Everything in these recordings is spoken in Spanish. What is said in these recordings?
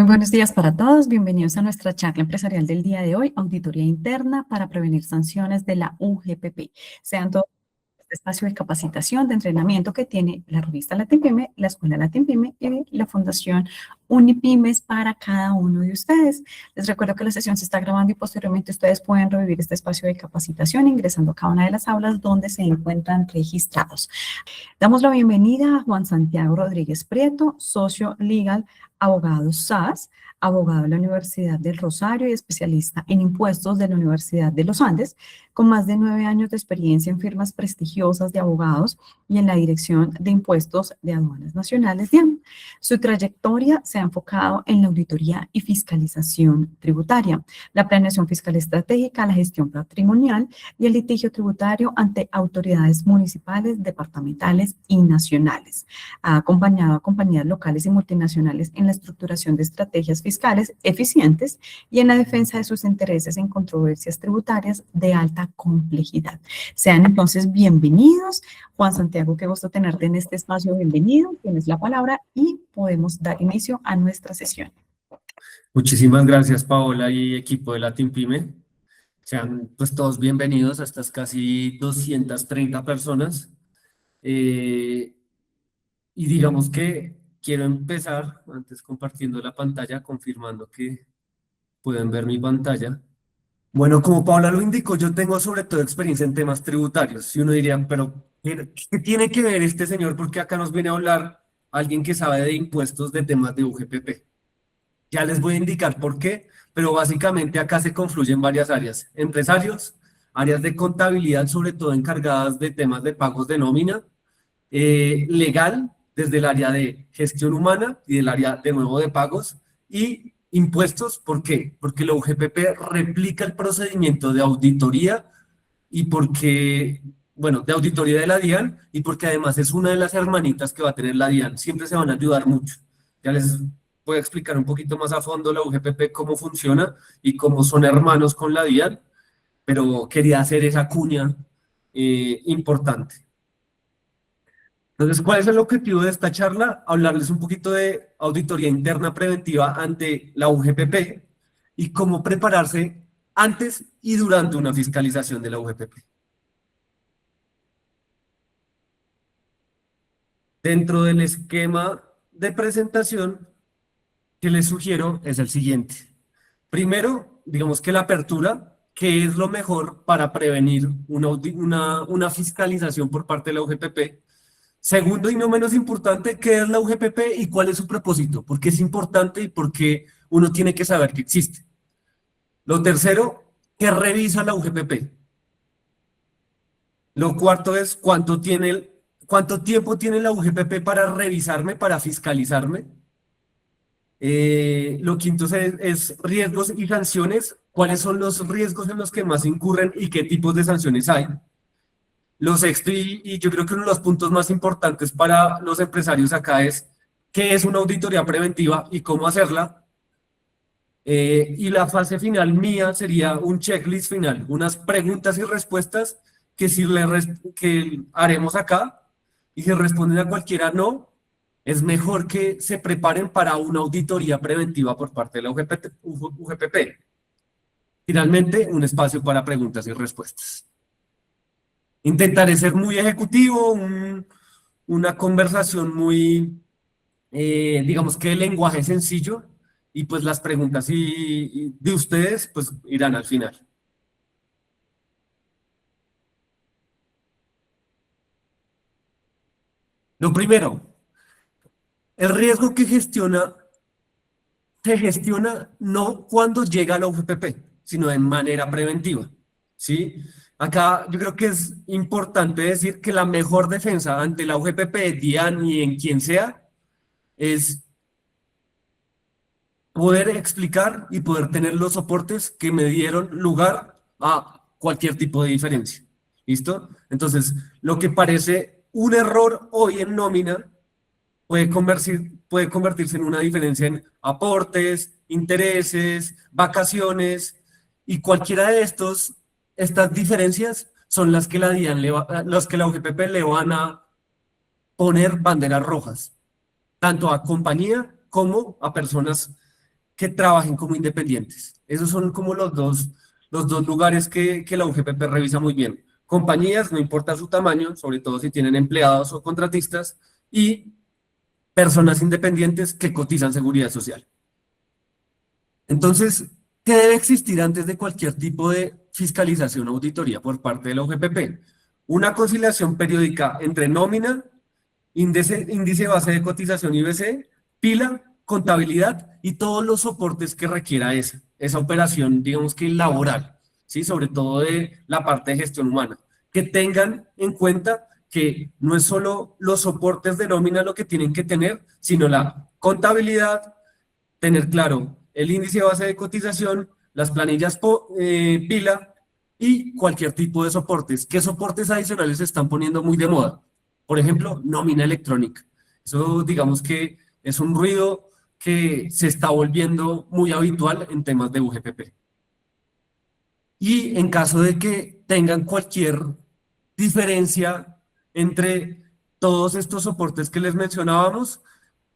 Muy buenos días para todos. Bienvenidos a nuestra charla empresarial del día de hoy, Auditoría Interna para prevenir sanciones de la UGPP. Sean todos este espacio de capacitación, de entrenamiento que tiene la revista LatinPyme, la Escuela LatinPyme y la Fundación Unipymes para cada uno de ustedes. Les recuerdo que la sesión se está grabando y posteriormente ustedes pueden revivir este espacio de capacitación ingresando a cada una de las aulas donde se encuentran registrados. Damos la bienvenida a Juan Santiago Rodríguez Prieto, socio legal, abogado SAS, abogado de la Universidad del Rosario y especialista en impuestos de la Universidad de los Andes, con más de 9 años de experiencia en firmas prestigiosas de abogados y en la Dirección de Impuestos de Aduanas Nacionales, DIAN. Su trayectoria se ha enfocado en la auditoría y fiscalización tributaria, la planeación fiscal estratégica, la gestión patrimonial y el litigio tributario ante autoridades municipales, departamentales y nacionales. Ha acompañado a compañías locales y multinacionales en la estructuración de estrategias fiscales eficientes y en la defensa de sus intereses en controversias tributarias de alta complejidad. Sean entonces bienvenidos. Juan Santiago, qué gusto tenerte en este espacio. Bienvenido, tienes la palabra y podemos dar inicio a nuestra sesión. Muchísimas gracias, Paola y equipo de LatinPyme. Sean pues todos bienvenidos a estas casi 230 personas. Y digamos que quiero empezar, antes compartiendo la pantalla, confirmando que pueden ver mi pantalla. Bueno, como Paola lo indicó, yo tengo sobre todo experiencia en temas tributarios. Y uno diría, pero ¿qué tiene que ver este señor? Porque acá nos viene a hablar alguien que sabe de impuestos de temas de UGPP. Ya les voy a indicar por qué, pero básicamente acá se confluyen varias áreas. Empresarios, áreas de contabilidad, sobre todo encargadas de temas de pagos de nómina, legal, desde el área de gestión humana y del área de nuevo de pagos, y impuestos, ¿por qué? Porque la UGPP replica el procedimiento de auditoría y porque, bueno, de auditoría de la DIAN y porque además es una de las hermanitas que va a tener la DIAN. Siempre se van a ayudar mucho. Ya les voy a explicar un poquito más a fondo la UGPP, cómo funciona y cómo son hermanos con la DIAN, pero quería hacer esa cuña importante. Entonces, ¿cuál es el objetivo de esta charla? Hablarles un poquito de auditoría interna preventiva ante la UGPP y cómo prepararse antes y durante una fiscalización de la UGPP. Dentro del esquema de presentación que les sugiero es el siguiente. Primero, digamos que la apertura, que es lo mejor para prevenir una fiscalización por parte de la UGPP. Segundo y no menos importante, ¿qué es la UGPP y cuál es su propósito? ¿Por qué es importante y por qué uno tiene que saber que existe? Lo tercero, ¿qué revisa la UGPP? Lo cuarto es cuánto tiempo tiene la UGPP para revisarme, para fiscalizarme. Lo quinto es riesgos y sanciones. ¿Cuáles son los riesgos en los que más incurren y qué tipos de sanciones hay? Lo sexto, y yo creo que uno de los puntos más importantes para los empresarios acá es qué es una auditoría preventiva y cómo hacerla. Y la fase final mía sería un checklist final, unas preguntas y respuestas que que haremos acá, y si responden a cualquiera no, es mejor que se preparen para una auditoría preventiva por parte de la UGPP. Finalmente, un espacio para preguntas y respuestas. Intentaré ser muy ejecutivo, una conversación muy, digamos que de lenguaje sencillo, y pues las preguntas de ustedes pues irán al final. Lo primero, el riesgo que se gestiona no cuando llega a la UGPP, sino de manera preventiva, ¿sí? Acá yo creo que es importante decir que la mejor defensa ante la UGPP, DIAN y en quien sea, es poder explicar y poder tener los soportes que me dieron lugar a cualquier tipo de diferencia. ¿Listo? Entonces, lo que parece un error hoy en nómina puede convertirse en una diferencia en aportes, intereses, vacaciones, y cualquiera de estas diferencias son las que las que la UGPP le van a poner banderas rojas, tanto a compañía como a personas que trabajen como independientes. Esos son como los dos lugares que la UGPP revisa muy bien. Compañías, no importa su tamaño, sobre todo si tienen empleados o contratistas, y personas independientes que cotizan seguridad social. Entonces, ¿qué debe existir antes de cualquier tipo de fiscalización o auditoría por parte de la UGPP? Una conciliación periódica entre nómina, índice base de cotización IBC, pila, contabilidad y todos los soportes que requiera esa operación, digamos que laboral, ¿sí? Sobre todo de la parte de gestión humana. Que tengan en cuenta que no es solo los soportes de nómina lo que tienen que tener, sino la contabilidad, tener claro el índice base de cotización, las planillas pila y cualquier tipo de soportes. ¿Qué soportes adicionales se están poniendo muy de moda? Por ejemplo, nómina electrónica. Eso digamos que es un ruido que se está volviendo muy habitual en temas de UGPP. Y en caso de que tengan cualquier diferencia entre todos estos soportes que les mencionábamos,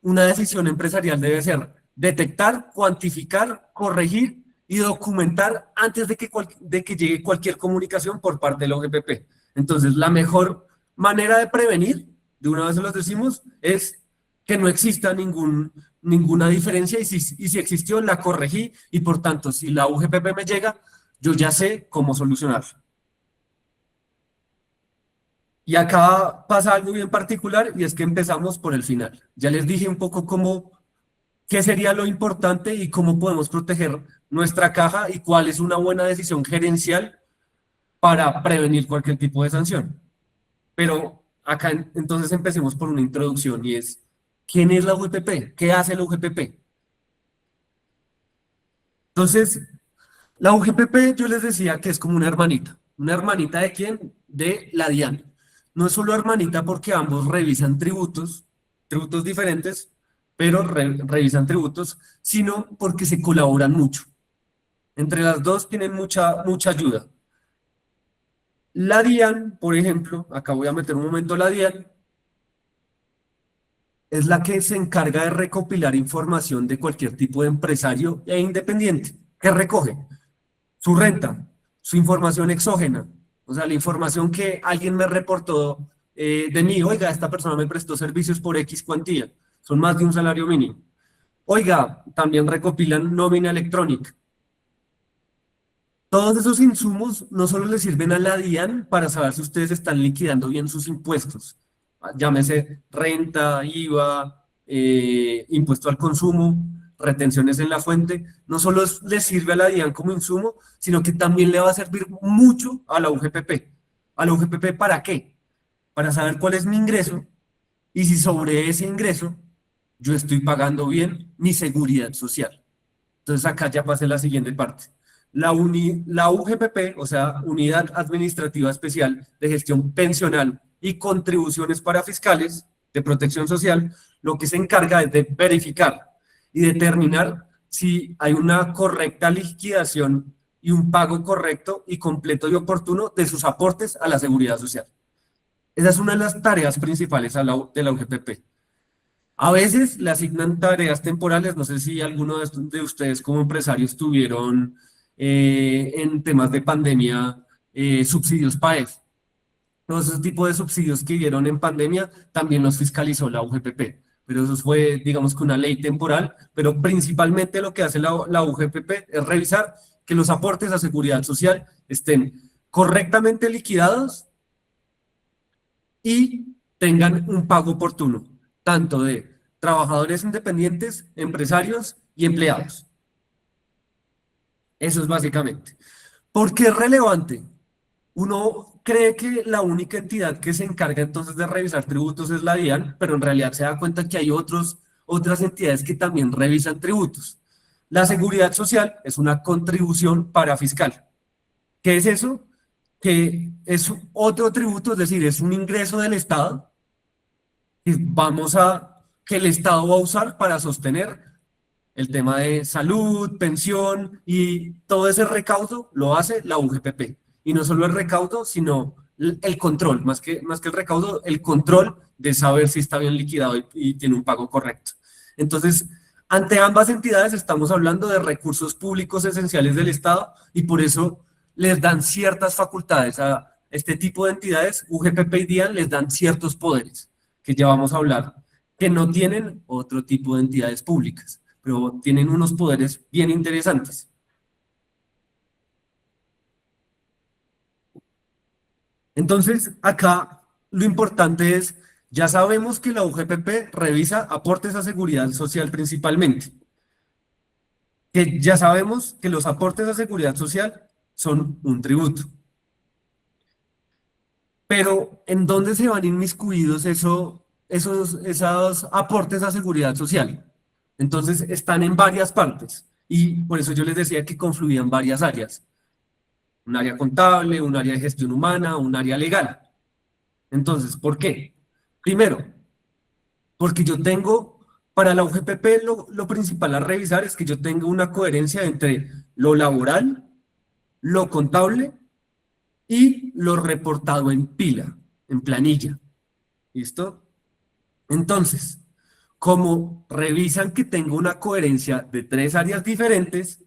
una decisión empresarial debe ser detectar, cuantificar, corregir y documentar antes de que llegue cualquier comunicación por parte de la OGPP. Entonces, la mejor manera de prevenir, de una vez se los decimos, es que no exista ninguna diferencia y si existió, la corregí y por tanto, si la UGPP me llega, yo ya sé cómo solucionarlo. Y acá pasa algo bien particular y es que empezamos por el final. Ya les dije un poco qué sería lo importante y cómo podemos proteger nuestra caja y cuál es una buena decisión gerencial para prevenir cualquier tipo de sanción. Pero acá entonces empecemos por una introducción y es, ¿quién es la UGPP? ¿Qué hace la UGPP? Entonces, la UGPP yo les decía que es como una hermanita. ¿Una hermanita de quién? De la DIAN. No es solo hermanita porque ambos revisan tributos diferentes, pero revisan tributos, sino porque se colaboran mucho. Entre las dos tienen mucha ayuda. La DIAN, por ejemplo, acá voy a meter un momento la DIAN, es la que se encarga de recopilar información de cualquier tipo de empresario e independiente. ¿Qué recoge? Su renta, su información exógena, o sea, la información que alguien me reportó de mí, oiga, esta persona me prestó servicios por X cuantía, son más de un salario mínimo. Oiga, también recopilan nómina electrónica. Todos esos insumos no solo le sirven a la DIAN para saber si ustedes están liquidando bien sus impuestos, llámese renta, IVA, impuesto al consumo, retenciones en la fuente, no solo le sirve a la DIAN como insumo, sino que también le va a servir mucho a la UGPP. ¿A la UGPP para qué? Para saber cuál es mi ingreso y si sobre ese ingreso yo estoy pagando bien mi seguridad social. Entonces acá ya pasé la siguiente parte. La UGPP, o sea, Unidad Administrativa Especial de Gestión Pensional y Contribuciones para Fiscales de Protección Social, lo que se encarga es de verificar y determinar si hay una correcta liquidación y un pago correcto y completo y oportuno de sus aportes a la seguridad social. Esa es una de las tareas principales de la UGPP. A veces le asignan tareas temporales, no sé si alguno de ustedes como empresarios tuvieron en temas de pandemia subsidios PAES. Todos esos tipos de subsidios que dieron en pandemia también los fiscalizó la UGPP, pero eso fue, digamos que una ley temporal, pero principalmente lo que hace la UGPP es revisar que los aportes a seguridad social estén correctamente liquidados y tengan un pago oportuno, tanto de trabajadores independientes, empresarios y empleados. Eso es básicamente. ¿Por qué es relevante? Uno cree que la única entidad que se encarga entonces de revisar tributos es la DIAN, pero en realidad se da cuenta que hay otras entidades que también revisan tributos. La seguridad social es una contribución parafiscal. ¿Qué es eso? Que es otro tributo, es decir, es un ingreso del Estado que el Estado va a usar para sostener el tema de salud, pensión y todo ese recaudo lo hace la UGPP. Y no solo el recaudo, sino el control, más que el recaudo, el control de saber si está bien liquidado y tiene un pago correcto. Entonces, Ante ambas entidades estamos hablando de recursos públicos esenciales del Estado y por eso les dan ciertas facultades a este tipo de entidades, UGPP y DIAN les dan ciertos poderes, que ya vamos a hablar, que no tienen otro tipo de entidades públicas, pero tienen unos poderes bien interesantes. Entonces, acá lo importante es, ya sabemos que la UGPP revisa aportes a seguridad social principalmente, que ya sabemos que los aportes a seguridad social son un tributo. Pero, ¿en dónde se van inmiscuidos esos aportes a seguridad social? Entonces, están en varias partes y por eso yo les decía que confluían varias áreas. Un área contable, un área de gestión humana, un área legal. Entonces, ¿por qué? Primero, porque yo tengo, para la UGPP lo principal a revisar es que yo tenga una coherencia entre lo laboral, lo contable y lo reportado en pila, en planilla. ¿Listo? Entonces, como revisan que tengo una coherencia de tres áreas diferentes,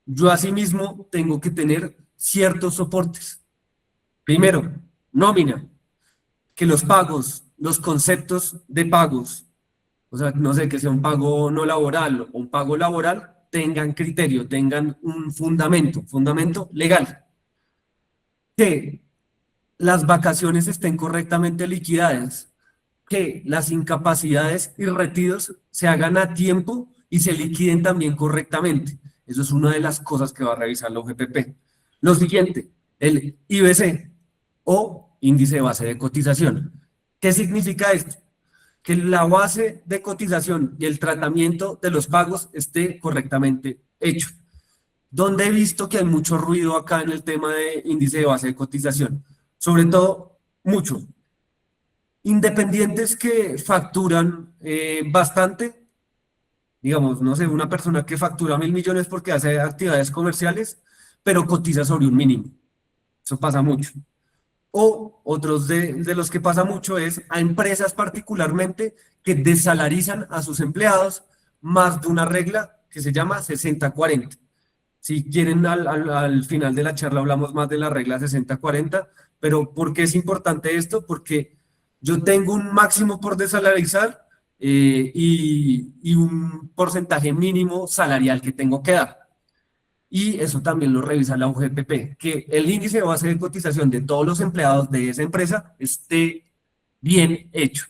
yo asimismo tengo que tener ciertos soportes. Primero, nómina, que los pagos, los conceptos de pagos, o sea, no sé, que sea un pago no laboral o un pago laboral, tengan criterio, tengan un fundamento legal. Que las vacaciones estén correctamente liquidadas, que las incapacidades y retiros se hagan a tiempo y se liquiden también correctamente. Eso es una de las cosas que va a revisar la UGPP. Lo siguiente, el IBC o índice de base de cotización. ¿Qué significa esto? Que la base de cotización y el tratamiento de los pagos esté correctamente hecho. ¿Dónde he visto que hay mucho ruido acá en el tema de índice de base de cotización? Sobre todo, mucho. Independientes que facturan bastante, digamos, no sé, una persona que factura 1.000 millones porque hace actividades comerciales, pero cotiza sobre un mínimo. Eso pasa mucho. O otros de los que pasa mucho es a empresas particularmente que desalarizan a sus empleados más de una regla que se llama 60-40. Si quieren, al final de la charla hablamos más de la regla 60-40, pero ¿por qué es importante esto? Porque yo tengo un máximo por desalarizar y un porcentaje mínimo salarial que tengo que dar. Y eso también lo revisa la UGPP, que el índice de base de cotización de todos los empleados de esa empresa esté bien hecho.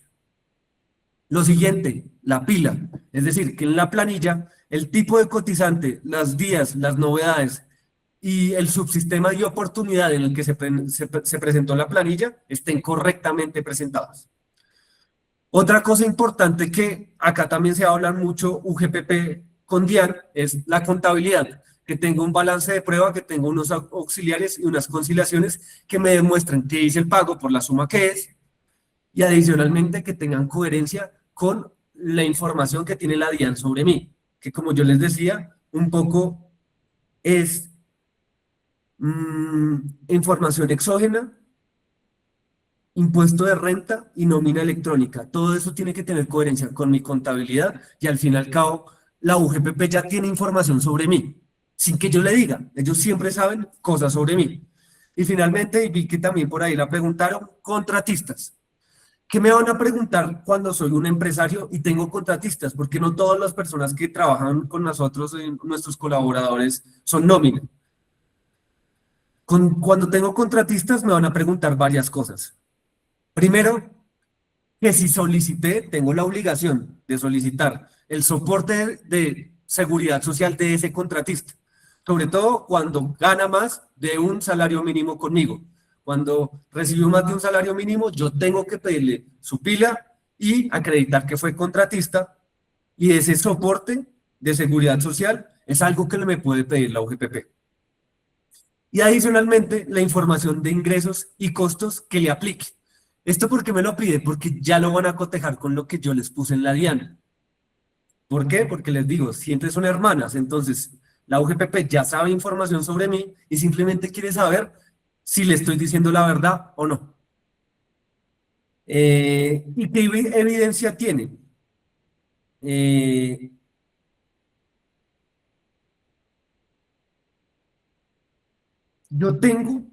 Lo siguiente, la pila, es decir, que en la planilla el tipo de cotizante, las días, las novedades y el subsistema de oportunidad en el que se presentó la planilla estén correctamente presentados. Otra cosa importante que acá también se va a hablar mucho UGPP con DIAN es la contabilidad, que tenga un balance de prueba, que tenga unos auxiliares y unas conciliaciones que me demuestren que hice el pago por la suma que es y adicionalmente que tengan coherencia con la información que tiene la DIAN sobre mí, que como yo les decía, un poco es información exógena, impuesto de renta y nómina electrónica. Todo eso tiene que tener coherencia con mi contabilidad y al fin y al cabo la UGPP ya tiene información sobre mí, sin que yo le diga. Ellos siempre saben cosas sobre mí. Y finalmente, y vi que también por ahí la preguntaron, contratistas. ¿Qué me van a preguntar cuando soy un empresario y tengo contratistas? Porque no todas las personas que trabajan con nosotros, nuestros colaboradores, son nómina. Cuando tengo contratistas me van a preguntar varias cosas. Primero, que si solicité, tengo la obligación de solicitar el soporte de seguridad social de ese contratista, sobre todo cuando gana más de un salario mínimo conmigo. Cuando recibió más de un salario mínimo, yo tengo que pedirle su pila y acreditar que fue contratista y ese soporte de seguridad social es algo que me puede pedir la UGPP. Y adicionalmente, la información de ingresos y costos que le aplique. ¿Esto por qué me lo pide? Porque ya lo van a cotejar con lo que yo les puse en la DIAN. ¿Por qué? Porque les digo, siempre son hermanas. Entonces, la UGPP ya sabe información sobre mí y simplemente quiere saber si le estoy diciendo la verdad o no. ¿Y qué evidencia tiene? yo tengo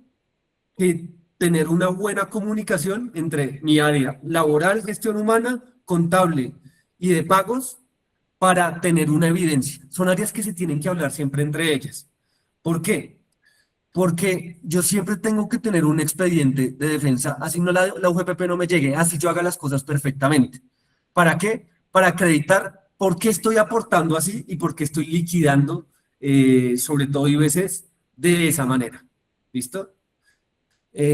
que tener una buena comunicación entre mi área laboral, gestión humana, contable y de pagos para tener una evidencia. Son áreas que se tienen que hablar siempre entre ellas. ¿Por qué? Porque yo siempre tengo que tener un expediente de defensa, así no la UGPP no me llegue, así yo haga las cosas perfectamente. ¿Para qué? Para acreditar por qué estoy aportando así y por qué estoy liquidando, sobre todo IBCs, de esa manera. ¿Listo?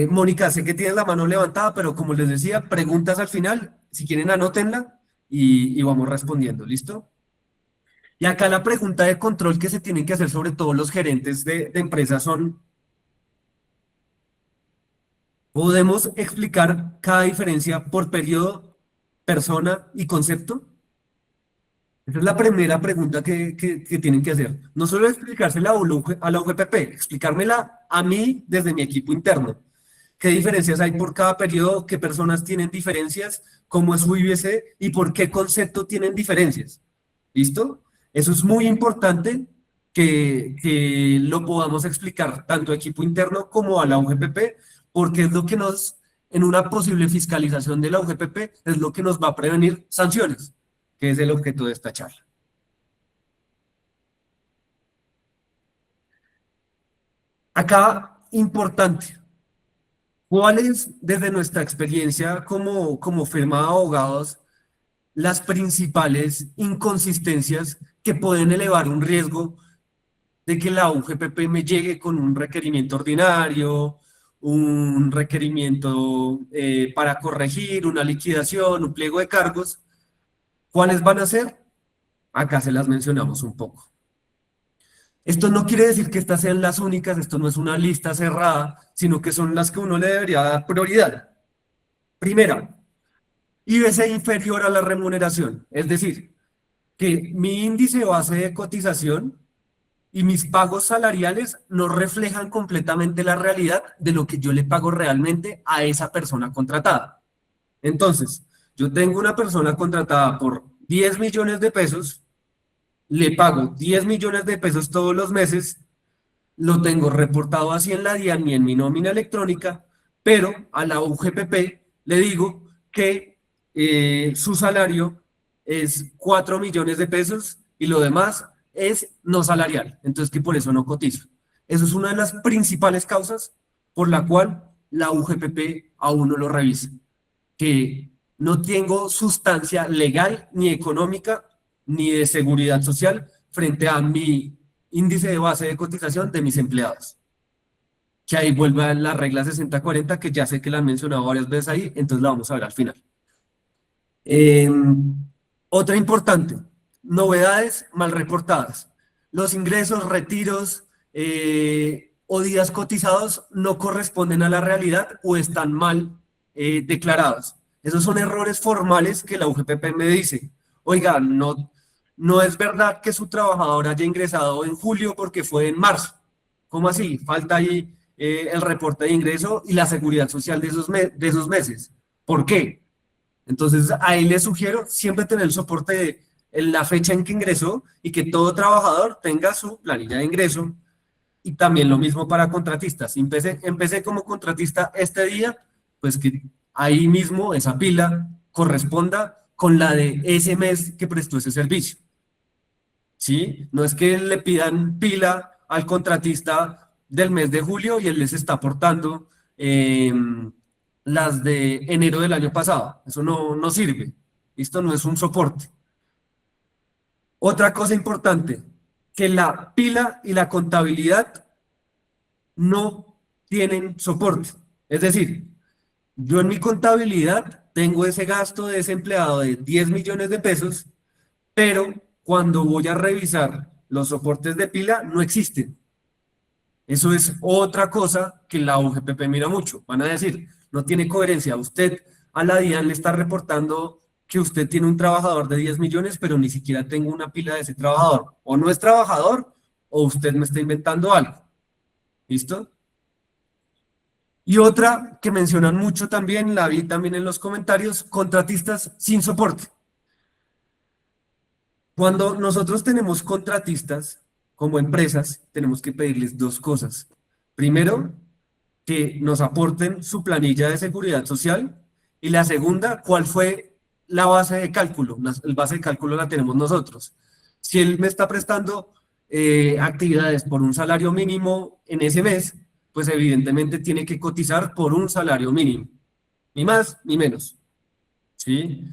Mónica, sé que tienes la mano levantada, pero como les decía, preguntas al final, si quieren anótenla y vamos respondiendo, ¿listo? Y acá la pregunta de control que se tienen que hacer sobre todo los gerentes de empresas son, ¿podemos explicar cada diferencia por periodo, persona y concepto? Esa es la primera pregunta que tienen que hacer. No solo explicársela a la UGPP, explicármela a mí desde mi equipo interno. ¿Qué diferencias hay por cada periodo? ¿Qué personas tienen diferencias? ¿Cómo es su IBC? ¿Y por qué concepto tienen diferencias? ¿Listo? Eso es muy importante que lo podamos explicar tanto a equipo interno como a la UGPP, porque es lo que nos, en una posible fiscalización de la UGPP, es lo que nos va a prevenir sanciones, que es el objeto de esta charla. Acá, importante, ¿cuáles, desde nuestra experiencia como firma de abogados, las principales inconsistencias que pueden elevar un riesgo de que la UGPP me llegue con un requerimiento ordinario, un requerimiento para corregir, una liquidación, un pliego de cargos? ¿Cuáles van a ser? Acá se las mencionamos un poco. Esto no quiere decir que estas sean las únicas, esto no es una lista cerrada, sino que son las que uno le debería dar prioridad. Primera, IBC inferior a la remuneración, es decir, que mi índice base de cotización y mis pagos salariales no reflejan completamente la realidad de lo que yo le pago realmente a esa persona contratada. Entonces, yo tengo una persona contratada por 10 millones de pesos, le pago 10 millones de pesos todos los meses, lo tengo reportado así en la DIAN y en mi nómina electrónica, pero a la UGPP le digo que su salario es 4 millones de pesos y lo demás es no salarial, entonces que por eso no cotizo. Eso es una de las principales causas por la cual la UGPP aún no lo revisa, que no tengo sustancia legal ni económica ni de seguridad social frente a mi índice de base de cotización de mis empleados. Que ahí vuelve la regla 60-40, que ya sé que la han mencionado varias veces ahí, entonces la vamos a ver al final. Eh, Otra importante, novedades mal reportadas. Los ingresos, retiros o días cotizados no corresponden a la realidad o están mal declarados. Esos son errores formales que la UGPP me dice, oiga, no es verdad que su trabajador haya ingresado en julio porque fue en marzo. ¿Cómo así? Falta ahí el reporte de ingreso y la seguridad social de esos meses. ¿Por qué? Entonces, ahí les sugiero siempre tener el soporte de la fecha en que ingresó y que todo trabajador tenga su planilla de ingreso. Y también lo mismo para contratistas. Si empecé como contratista este día, pues que ahí mismo esa pila corresponda con la de ese mes que prestó ese servicio. ¿Sí? No es que le pidan pila al contratista del mes de julio y él les está aportando las de enero del año pasado. Eso no sirve. Esto no es un soporte. Otra cosa importante, que la pila y la contabilidad no tienen soporte. Es decir, yo en mi contabilidad tengo ese gasto de ese empleado de 10 millones de pesos, pero cuando voy a revisar los soportes de pila no existen. Eso es otra cosa que la UGPP mira mucho. Van a decir, no tiene coherencia. Usted a la DIAN le está reportando que usted tiene un trabajador de 10 millones, pero ni siquiera tengo una pila de ese trabajador. O no es trabajador o usted me está inventando algo. ¿Listo? Y otra que mencionan mucho también, la vi también en los comentarios, contratistas sin soporte. Cuando nosotros tenemos contratistas como empresas, tenemos que pedirles dos cosas. Primero, que nos aporten su planilla de seguridad social. Y la segunda, ¿cuál fue la base de cálculo? La base de cálculo la tenemos nosotros. Si él me está prestando actividades por un salario mínimo en ese mes, pues evidentemente tiene que cotizar por un salario mínimo, ni más ni menos, ¿sí?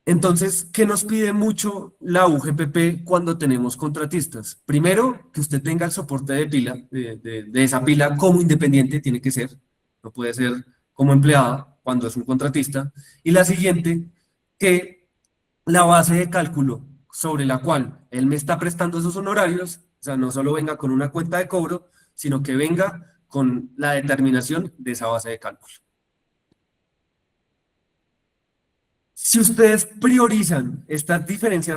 Entonces, ¿qué nos pide mucho la UGPP cuando tenemos contratistas? Primero, que usted tenga el soporte de pila, de esa pila como independiente, tiene que ser, no puede ser como empleada cuando es un contratista. Y la siguiente, que la base de cálculo sobre la cual él me está prestando esos honorarios, o sea, no solo venga con una cuenta de cobro, sino que venga con la determinación de esa base de cálculo. Si ustedes priorizan estas diferencias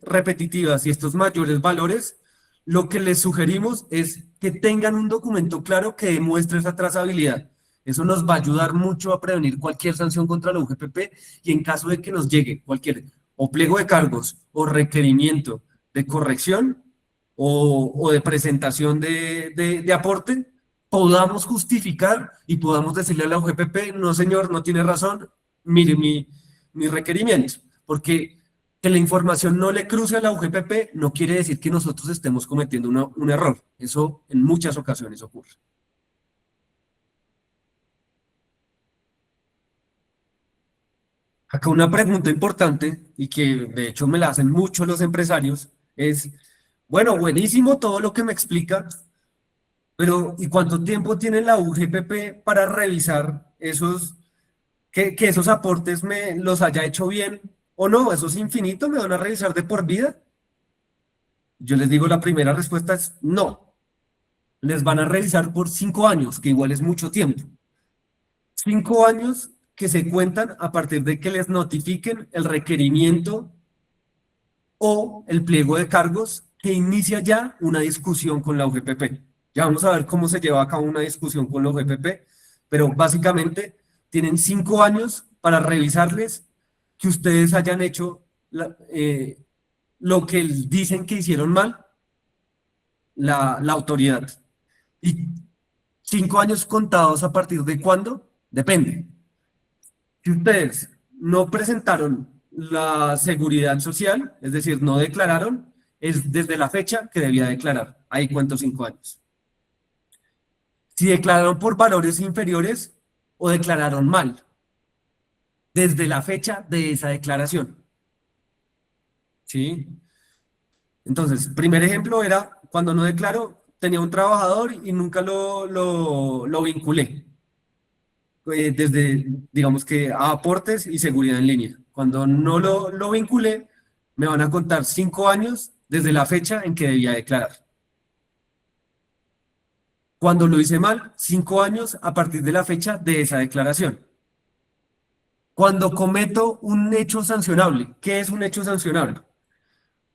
repetitivas y estos mayores valores, lo que les sugerimos es que tengan un documento claro que demuestre esa trazabilidad. Eso nos va a ayudar mucho a prevenir cualquier sanción contra la UGPP y en caso de que nos llegue cualquier o pliego de cargos o requerimiento de corrección o de presentación de aporte, podamos justificar y podamos decirle a la UGPP, no señor, no tiene razón, mire mi requerimiento, porque que la información no le cruce a la UGPP no quiere decir que nosotros estemos cometiendo un error. Eso en muchas ocasiones ocurre. Acá una pregunta importante y que de hecho me la hacen mucho los empresarios es, bueno, buenísimo todo lo que me explica, pero ¿y cuánto tiempo tiene la UGPP para revisar que esos aportes me los haya hecho bien o no? ¿Eso es infinito? ¿Me van a revisar de por vida? Yo les digo, la primera respuesta es no. Les van a revisar por 5 años, que igual es mucho tiempo. 5 años que se cuentan a partir de que les notifiquen el requerimiento o el pliego de cargos que inicia ya una discusión con la UGPP. Ya vamos a ver cómo se lleva a cabo una discusión con la UGPP, pero básicamente tienen 5 años para revisarles que ustedes hayan hecho lo que dicen que hicieron mal la autoridad. ¿Y 5 años contados a partir de cuándo? Depende. Si ustedes no presentaron la seguridad social, es decir, no declararon, es desde la fecha que debía declarar. Ahí cuento 5 años. Si declararon por valores inferiores o declararon mal, desde la fecha de esa declaración. ¿Sí? Entonces, primer ejemplo era cuando no declaró, tenía un trabajador y nunca lo vinculé. Desde, digamos que a aportes y seguridad en línea. Cuando no lo vinculé, me van a contar 5 años desde la fecha en que debía declarar. Cuando lo hice mal, 5 años a partir de la fecha de esa declaración. Cuando cometo un hecho sancionable, ¿qué es un hecho sancionable?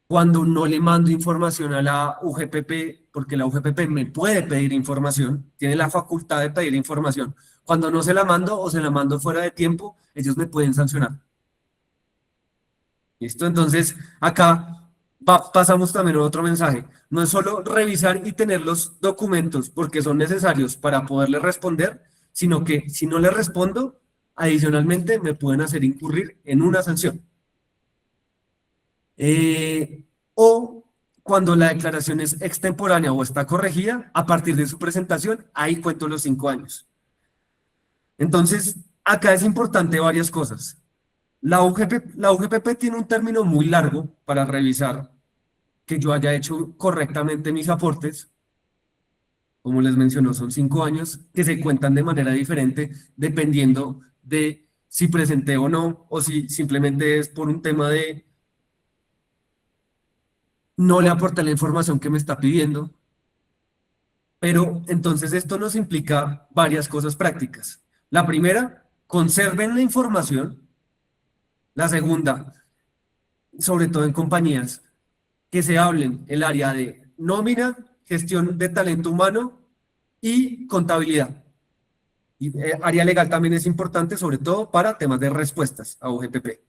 Cuando no le mando información a la UGPP, porque la UGPP me puede pedir información, tiene la facultad de pedir información. Cuando no se la mando o se la mando fuera de tiempo, ellos me pueden sancionar. ¿Listo? Entonces, acá pasamos también a otro mensaje. No es solo revisar y tener los documentos porque son necesarios para poderle responder, sino que si no le respondo, adicionalmente me pueden hacer incurrir en una sanción. O cuando la declaración es extemporánea o está corregida, a partir de su presentación, ahí cuento los 5 años. Entonces, acá es importante varias cosas. La UGPP tiene un término muy largo para revisar que yo haya hecho correctamente mis aportes. Como les mencionó, son 5 años que se cuentan de manera diferente dependiendo de si presenté o no, o si simplemente es por un tema de no le aporté la información que me está pidiendo. Pero entonces esto nos implica varias cosas prácticas. La primera, conserven la información. La segunda, sobre todo en compañías, que se hablen el área de nómina, gestión de talento humano y contabilidad. Y área legal también es importante, sobre todo para temas de respuestas a UGPP.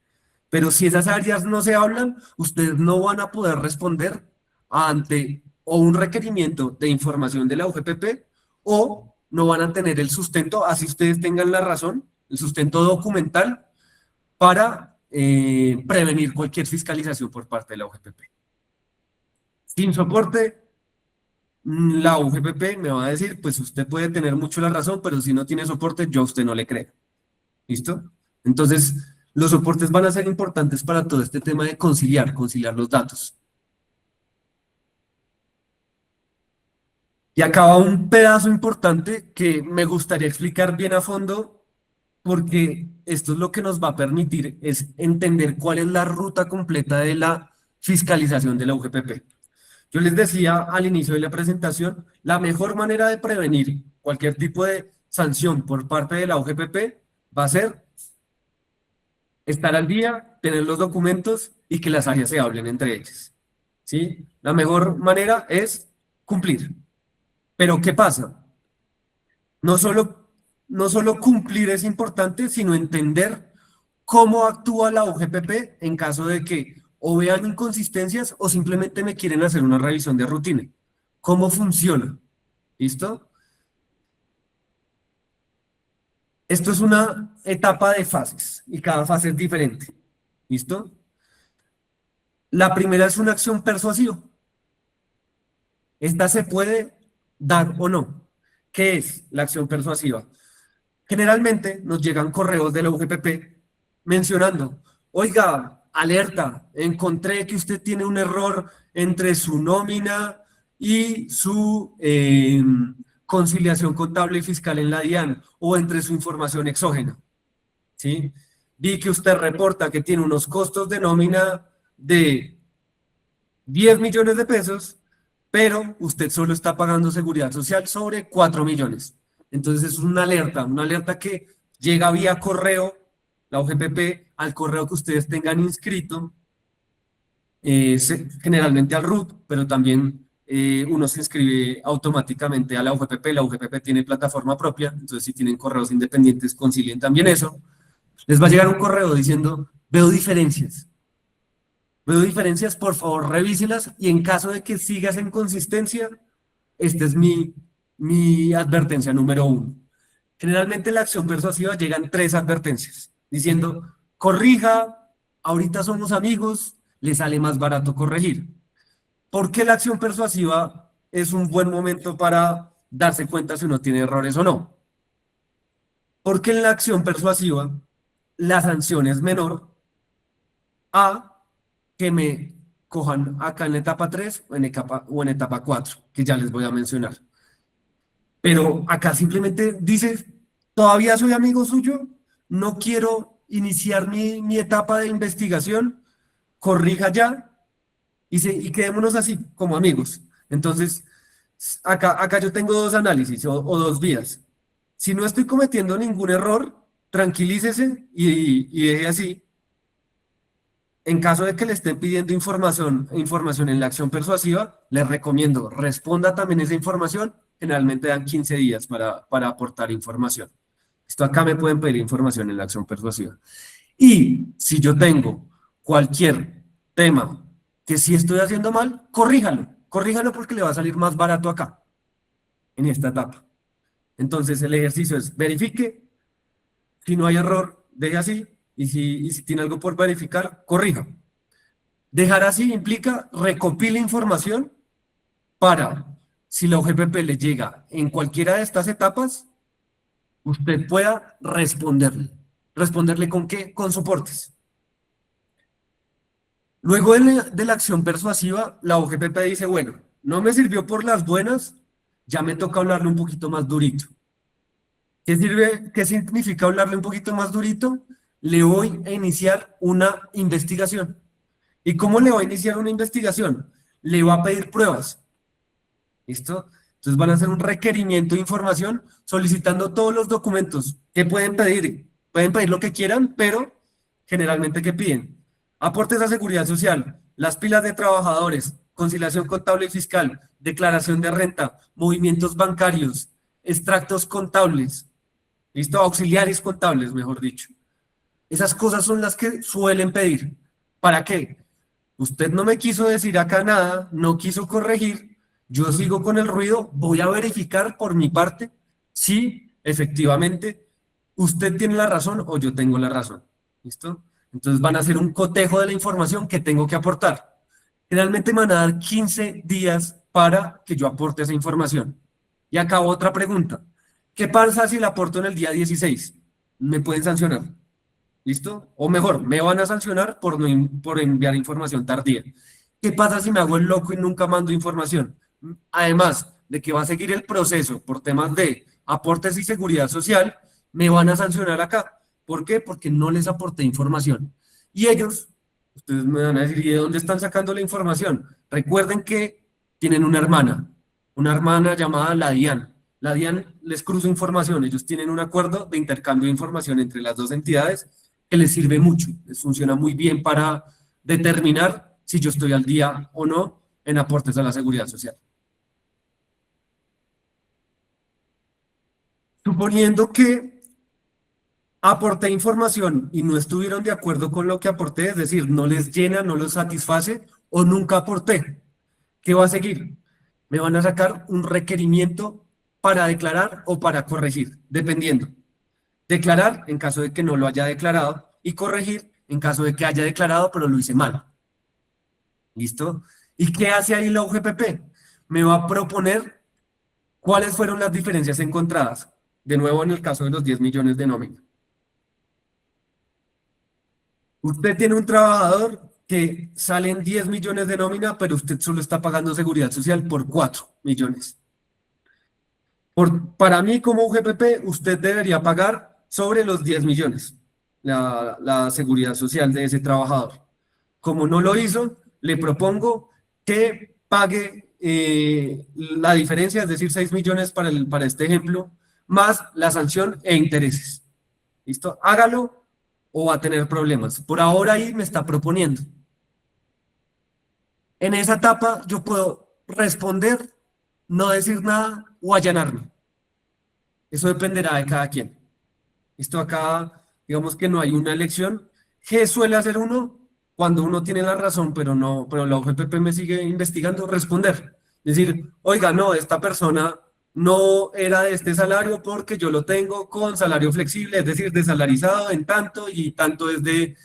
Pero si esas áreas no se hablan, ustedes no van a poder responder ante o un requerimiento de información de la UGPP o no van a tener el sustento, así ustedes tengan la razón, el sustento documental para prevenir cualquier fiscalización por parte de la UGPP. Sin soporte, la UGPP me va a decir, pues usted puede tener mucho la razón, pero si no tiene soporte, yo a usted no le creo. ¿Listo? Entonces, los soportes van a ser importantes para todo este tema de conciliar los datos. Y acaba un pedazo importante que me gustaría explicar bien a fondo, porque esto es lo que nos va a permitir es entender cuál es la ruta completa de la fiscalización de la UGPP. Yo les decía al inicio de la presentación, la mejor manera de prevenir cualquier tipo de sanción por parte de la UGPP va a ser estar al día, tener los documentos y que las áreas se hablen entre ellas. ¿Sí? La mejor manera es cumplir. Pero ¿qué pasa? No solo, no solo cumplir es importante, sino entender cómo actúa la UGPP en caso de que o vean inconsistencias o simplemente me quieren hacer una revisión de rutina. ¿Cómo funciona? ¿Listo? Esto es una etapa de fases y cada fase es diferente. ¿Listo? La primera es una acción persuasiva. Esta se puede dar o no. ¿Qué es la acción persuasiva? Generalmente nos llegan correos de la UGPP mencionando, oiga, alerta, encontré que usted tiene un error entre su nómina y su conciliación contable y fiscal en la DIAN o entre su información exógena. ¿Sí? Vi que usted reporta que tiene unos costos de nómina de 10 millones de pesos, pero usted solo está pagando seguridad social sobre 4 millones. Entonces es una alerta que llega vía correo, la UGPP, al correo que ustedes tengan inscrito, generalmente al RUT, pero también uno se inscribe automáticamente a la UGPP tiene plataforma propia, entonces si tienen correos independientes, concilien también eso. Les va a llegar un correo diciendo, veo diferencias, por favor revíselas y en caso de que sigas en consistencia, esta es mi advertencia número 1. Generalmente en la acción persuasiva llegan 3 advertencias, diciendo, corrija, ahorita somos amigos, le sale más barato corregir. ¿Por qué la acción persuasiva es un buen momento para darse cuenta si uno tiene errores o no? Porque en la acción persuasiva la sanción es menor a que me cojan acá en la etapa 3 o en etapa 4, que ya les voy a mencionar. Pero acá simplemente dice, todavía soy amigo suyo, no quiero iniciar mi etapa de investigación, corrija ya y quedémonos así como amigos. Entonces, acá yo tengo 2 análisis o 2 vías. Si no estoy cometiendo ningún error, tranquilícese y deje así. En caso de que le estén pidiendo información en la acción persuasiva, les recomiendo responda también esa información. Generalmente dan 15 días para aportar información. Esto acá me pueden pedir información en la acción persuasiva. Y si yo tengo cualquier tema que sí estoy haciendo mal, corríjalo. Corríjalo porque le va a salir más barato acá, en esta etapa. Entonces el ejercicio es verifique. Si no hay error, deje así. Y si tiene algo por verificar, corrija. Dejar así implica recopile información para, si la UGPP le llega en cualquiera de estas etapas, usted pueda responderle. ¿Responderle con qué? Con soportes. Luego de la acción persuasiva, la UGPP dice, bueno, no me sirvió por las buenas, ya me toca hablarle un poquito más durito. ¿Qué significa hablarle un poquito más durito? Le voy a iniciar una investigación. ¿Y cómo le va a iniciar una investigación? Le va a pedir pruebas. ¿Listo? Entonces van a hacer un requerimiento de información solicitando todos los documentos que pueden pedir. Pueden pedir lo que quieran, pero generalmente ¿qué piden? Aportes a seguridad social, las pilas de trabajadores, conciliación contable y fiscal, declaración de renta, movimientos bancarios, extractos contables, ¿listo? Auxiliares contables, mejor dicho. Esas cosas son las que suelen pedir. ¿Para qué? Usted no me quiso decir acá nada, no quiso corregir, Yo sigo con el ruido, voy a verificar por mi parte si efectivamente usted tiene la razón o yo tengo la razón. ¿Listo? Entonces van a hacer un cotejo de la información que tengo que aportar. Generalmente me van a dar 15 días para que yo aporte esa información. Y acabo otra pregunta. ¿Qué pasa si la aporto en el día 16? ¿Me pueden sancionar? ¿Listo? O mejor, me van a sancionar por, por enviar información tardía. ¿Qué pasa si me hago el loco y nunca mando información? Además de que va a seguir el proceso por temas de aportes y seguridad social, me van a sancionar acá. ¿Por qué? Porque no les aporté información. Y ellos, ustedes me van a decir, ¿y de dónde están sacando la información? Recuerden que tienen una hermana llamada la DIAN. La DIAN les cruza información, ellos tienen un acuerdo de intercambio de información entre las dos entidades que les sirve mucho, les funciona muy bien para determinar si yo estoy al día o no en aportes a la seguridad social. Suponiendo que aporté información y no estuvieron de acuerdo con lo que aporté, es decir, no les llena, no los satisface o nunca aporté, ¿qué va a seguir? Me van a sacar un requerimiento para declarar o para corregir, dependiendo. Declarar en caso de que no lo haya declarado y corregir en caso de que haya declarado pero lo hice mal. ¿Listo? ¿Y qué hace ahí la UGPP? Me va a proponer cuáles fueron las diferencias encontradas. De nuevo, en el caso de los 10 millones de nómina. Usted tiene un trabajador que salen 10 millones de nómina, pero usted solo está pagando seguridad social por 4 millones. Para mí, como UGPP, usted debería pagar sobre los 10 millones la seguridad social de ese trabajador. Como no lo hizo, le propongo que pague la diferencia, es decir, 6 millones para este ejemplo, más la sanción e intereses. ¿Listo? Hágalo o va a tener problemas. Por ahora ahí me está proponiendo. En esa etapa yo puedo responder, no decir nada o allanarme. Eso dependerá de cada quien. Esto acá, digamos que no hay una elección. ¿Qué suele hacer uno cuando uno tiene la razón, pero no, pero la OGPP me sigue investigando? Responder. Decir, oiga, no, esta persona no era de este salario porque yo lo tengo con salario flexible, es decir, desalarizado en tanto y tanto es de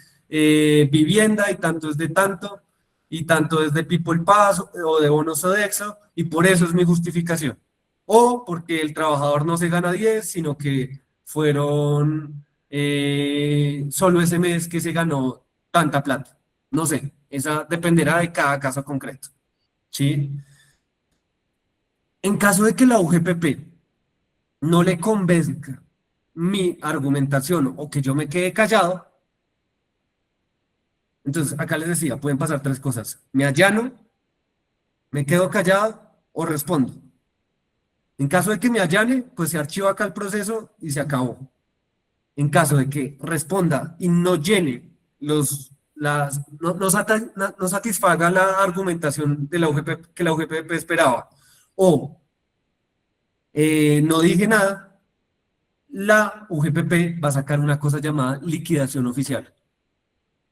vivienda y tanto es de tanto y tanto es de People Pass o de bonos Sodexo y por eso es mi justificación. O porque el trabajador no se gana 10, sino que fueron solo ese mes que se ganó tanta plata. No sé, esa dependerá de cada caso concreto. ¿Sí? En caso de que la UGPP no le convenzca mi argumentación o que yo me quede callado, entonces acá les decía, pueden pasar tres cosas. Me allano, me quedo callado o respondo. En caso de que me allane, pues se archiva acá el proceso y se acabó. En caso de que responda y no llene no satisfaga la argumentación de la UGP, que la UGPP esperaba, o no dije nada, la UGPP va a sacar una cosa llamada liquidación oficial.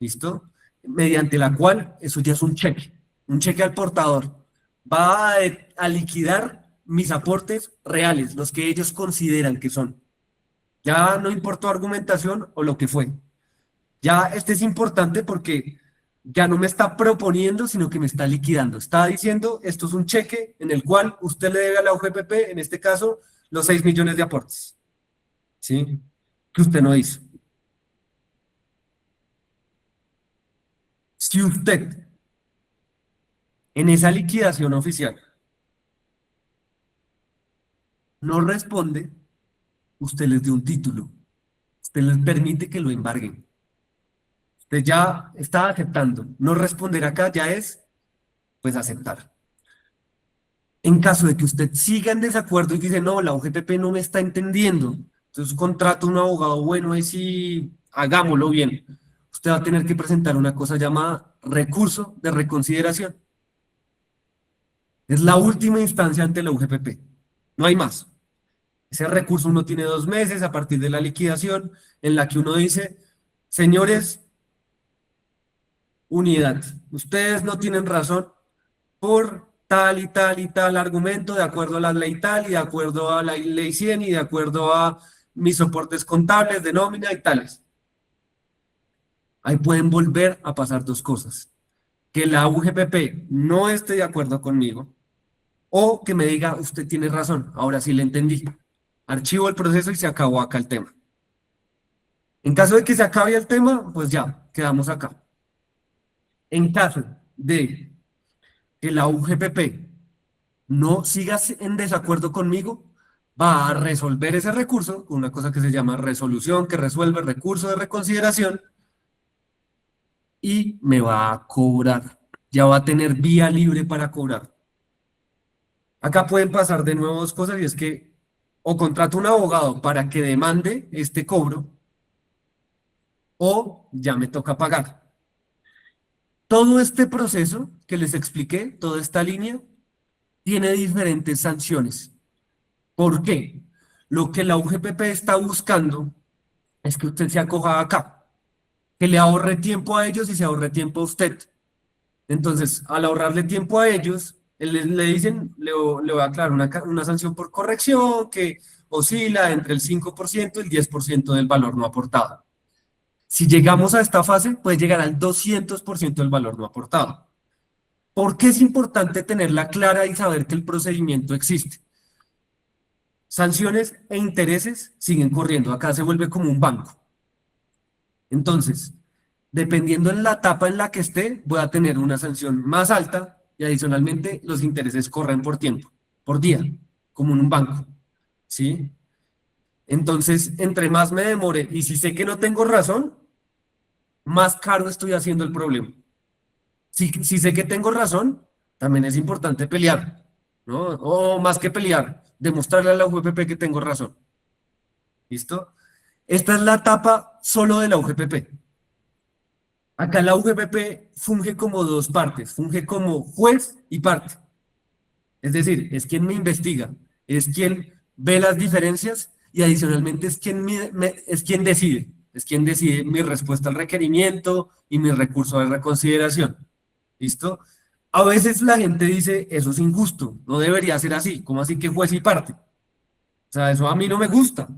¿Listo? Mediante la cual, eso ya es un cheque al portador. Va a liquidar mis aportes reales, los que ellos consideran que son. Ya no importó argumentación o lo que fue. Ya este es importante porque ya no me está proponiendo, sino que me está liquidando. Está diciendo, esto es un cheque en el cual usted le debe a la UGPP, en este caso, los 6 millones de aportes. ¿Sí? Que usted no hizo. Si usted, en esa liquidación oficial, no responde, usted les dio un título. Usted les permite que lo embarguen. Usted ya está aceptando. No responder acá ya es, pues, aceptar. En caso de que usted siga en desacuerdo y dice, no, la UGPP no me está entendiendo, entonces contrato un abogado bueno y sí, hagámoslo bien. Usted va a tener que presentar una cosa llamada recurso de reconsideración. Es la última instancia ante la UGPP. No hay más. Ese recurso uno tiene 2 meses a partir de la liquidación en la que uno dice, señores, unidad, ustedes no tienen razón por tal y tal y tal argumento de acuerdo a la ley tal y de acuerdo a la ley 100 y de acuerdo a mis soportes contables de nómina y tales. Ahí pueden volver a pasar dos cosas. Que la UGPP no esté de acuerdo conmigo o que me diga, usted tiene razón, ahora sí le entendí. Archivo el proceso y se acabó acá el tema. En caso de que se acabe el tema, pues ya, quedamos acá. En caso de que la UGPP no siga en desacuerdo conmigo, va a resolver ese recurso con una cosa que se llama resolución, que resuelve recurso de reconsideración y me va a cobrar. Ya va a tener vía libre para cobrar. Acá pueden pasar de nuevo dos cosas y es que o contrato un abogado para que demande este cobro o ya me toca pagar. Todo este proceso que les expliqué, toda esta línea, tiene diferentes sanciones. ¿Por qué? Lo que la UGPP está buscando es que usted se acoja acá, que le ahorre tiempo a ellos y se ahorre tiempo a usted. Entonces, al ahorrarle tiempo a ellos, le dicen, le voy a aclarar una sanción por corrección que oscila entre el 5% y el 10% del valor no aportado. Si llegamos a esta fase, puede llegar al 200% del valor no aportado. ¿Por qué es importante tenerla clara y saber que el procedimiento existe? Sanciones e intereses siguen corriendo. Acá se vuelve como un banco. Entonces, dependiendo en la etapa en la que esté, voy a tener una sanción más alta y adicionalmente los intereses corren por tiempo, por día, como en un banco. ¿Sí? Entonces, entre más me demore y si sé que no tengo razón, más caro estoy haciendo el problema. Si sé que tengo razón, también es importante pelear, ¿no? O más que pelear, demostrarle a la UGPP que tengo razón. ¿Listo? Esta es la etapa solo de la UGPP. Acá la UGPP funge como dos partes, funge como juez y parte. Es decir, es quien me investiga, es quien ve las diferencias y adicionalmente es quien, es quien decide mi respuesta al requerimiento y mi recurso de reconsideración. ¿Listo? A veces la gente dice, eso es injusto, no debería ser así, ¿cómo así que juez y parte? O sea, eso a mí no me gusta.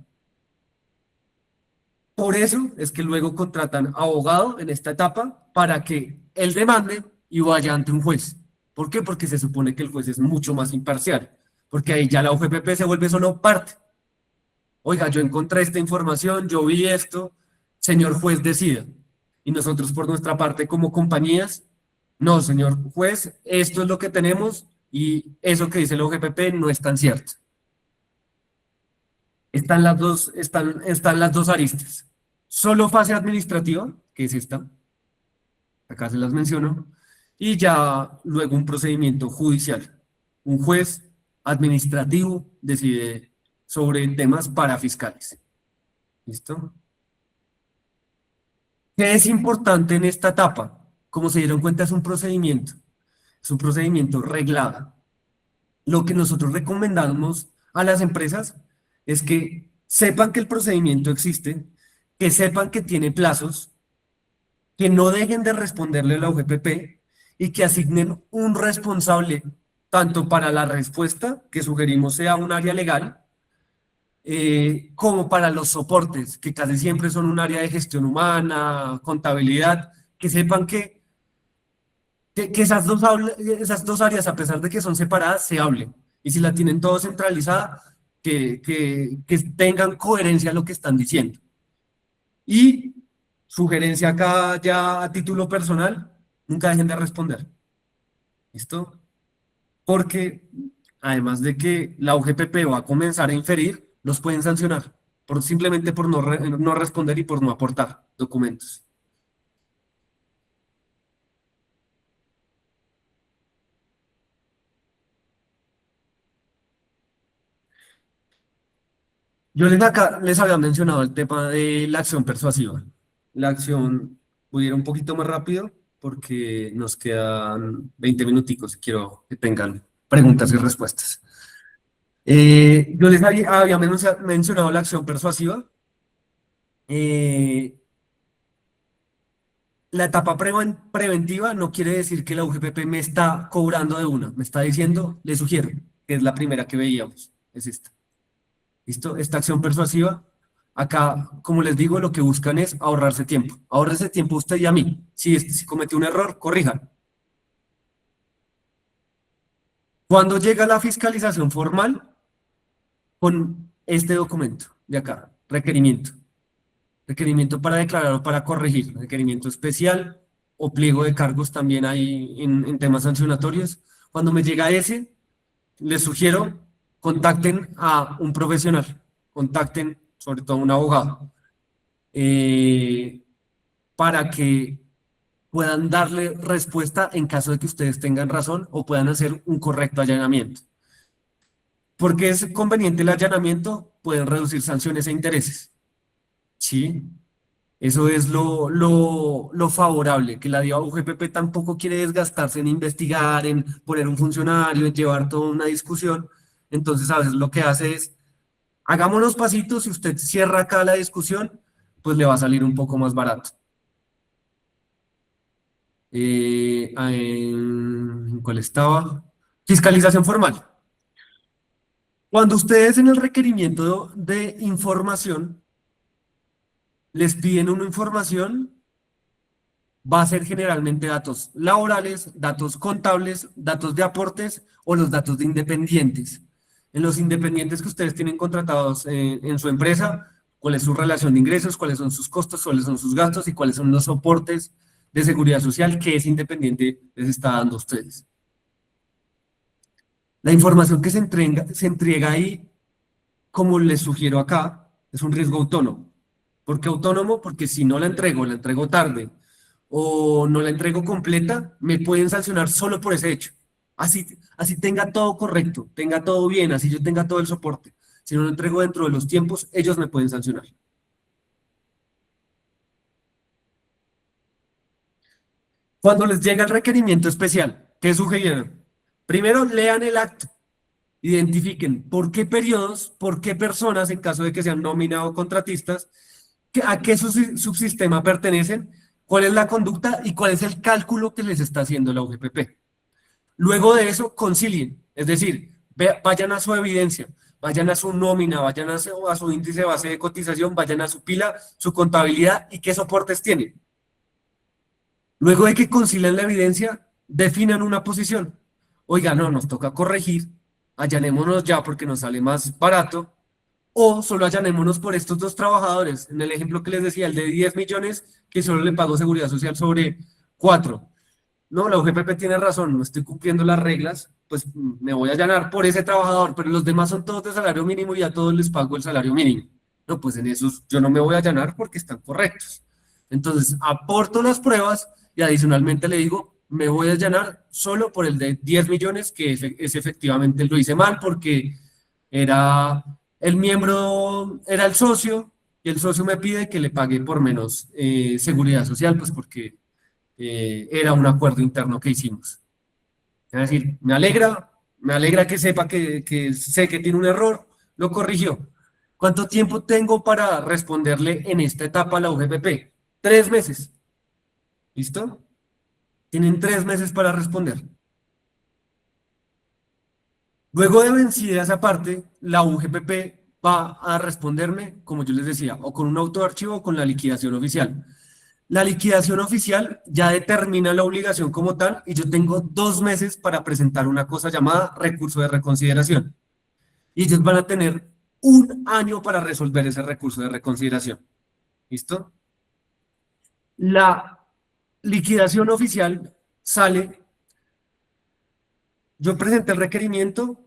Por eso es que luego contratan abogado en esta etapa para que él demande y vaya ante un juez. ¿Por qué? Porque se supone que el juez es mucho más imparcial, porque ahí ya la UGPP se vuelve solo parte. Oiga, yo encontré esta información, yo vi esto, señor juez decida. Y nosotros por nuestra parte como compañías, no, señor juez, esto es lo que tenemos y eso que dice la UGPP no es tan cierto. Están las dos aristas. Solo fase administrativa, que es esta, acá se las menciono, y ya luego un procedimiento judicial. Un juez administrativo decide sobre temas parafiscales. ¿Listo? ¿Qué es importante en esta etapa? Como se dieron cuenta, es un procedimiento reglado. Lo que nosotros recomendamos a las empresas es que sepan que el procedimiento existe, que sepan que tiene plazos, que no dejen de responderle a la UGPP y que asignen un responsable tanto para la respuesta, que sugerimos sea un área legal, como para los soportes, que casi siempre son un área de gestión humana, contabilidad, que sepan que esas dos áreas, a pesar de que son separadas, se hablen. Y si la tienen todo centralizada, que tengan coherencia a lo que están diciendo. Y sugerencia acá ya a título personal, nunca dejen de responder. ¿Listo? Porque además de que la UGPP va a comenzar a inferir, los pueden sancionar simplemente por no responder y por no aportar documentos. Les había mencionado el tema de la acción persuasiva. La acción, voy a ir un poquito más rápido porque nos quedan 20 minuticos. Quiero que tengan preguntas y respuestas. Yo les había mencionado la acción persuasiva. Eh, La etapa preventiva no quiere decir que la UGPP me está cobrando de una, me está diciendo, le sugiero, que es la primera que veíamos, es esta. ¿Listo? Esta acción persuasiva, acá, como les digo, lo que buscan es ahorrarse tiempo. Ahorrarse tiempo a usted y a mí. Si cometió un error, corrijan. Cuando llega la fiscalización formal, con este documento de acá, requerimiento. Requerimiento para declarar o para corregir, requerimiento especial o pliego de cargos también hay en temas sancionatorios. Cuando me llega ese, les sugiero contacten a un profesional, contacten sobre todo a un abogado, eh, para que puedan darle respuesta en caso de que ustedes tengan razón o puedan hacer un correcto allanamiento. Porque es conveniente el allanamiento, pueden reducir sanciones e intereses. ¿Sí? Eso es lo favorable, que la DIVA UGPP tampoco quiere desgastarse en investigar, en poner un funcionario, en llevar toda una discusión. Entonces, a veces lo que hace es, hagámonos pasitos, si usted cierra acá la discusión, pues le va a salir un poco más barato. ¿En cuál estaba? Fiscalización formal. Cuando ustedes en el requerimiento de información les piden una información, va a ser generalmente datos laborales, datos contables, datos de aportes o los datos de independientes. En los independientes que ustedes tienen contratados en su empresa, cuál es su relación de ingresos, cuáles son sus costos, cuáles son sus gastos y cuáles son los soportes de seguridad social que ese independiente les está dando a ustedes. La información que se entrega ahí, como les sugiero acá, es un riesgo autónomo. ¿Por qué autónomo? Porque si no la entrego tarde o no la entrego completa, me pueden sancionar solo por ese hecho. Así tenga todo correcto, tenga todo bien, así yo tenga todo el soporte. Si no lo entrego dentro de los tiempos, ellos me pueden sancionar. Cuando les llega el requerimiento especial, ¿qué sugirieron? Primero, lean el acto. Identifiquen por qué periodos, por qué personas, en caso de que sean nómina o contratistas, a qué subsistema pertenecen, cuál es la conducta y cuál es el cálculo que les está haciendo la UGPP. Luego de eso, concilien, es decir, vayan a su evidencia, vayan a su nómina, vayan a su índice de base de cotización, vayan a su pila, su contabilidad y qué soportes tienen. Luego de que concilien la evidencia, definan una posición. Oiga, no, nos toca corregir, allanémonos ya porque nos sale más barato, o solo allanémonos por estos dos trabajadores. En el ejemplo que les decía, el de 10 millones, que solo le pagó seguridad social sobre 4. No, la UGPP tiene razón, no estoy cumpliendo las reglas, pues me voy a allanar por ese trabajador, pero los demás son todos de salario mínimo y a todos les pago el salario mínimo. No, pues en esos yo no me voy a allanar porque están correctos. Entonces, aporto las pruebas y adicionalmente le digo, me voy a allanar solo por el de 10 millones, que es efectivamente lo hice mal porque era el miembro, era el socio, y el socio me pide que le pague por menos seguridad social, pues porque era un acuerdo interno que hicimos. Es decir, me alegra que sepa que sé que tiene un error, lo corrigió. ¿Cuánto tiempo tengo para responderle en esta etapa a la UGPP? 3 meses. ¿Listo? Tienen 3 meses para responder. Luego de vencida esa parte, la UGPP va a responderme, como yo les decía, o con un auto de archivo o con la liquidación oficial. La liquidación oficial ya determina la obligación como tal y yo tengo 2 meses para presentar una cosa llamada recurso de reconsideración. Y ellos van a tener 1 año para resolver ese recurso de reconsideración. ¿Listo? La liquidación oficial sale, yo presenté el requerimiento,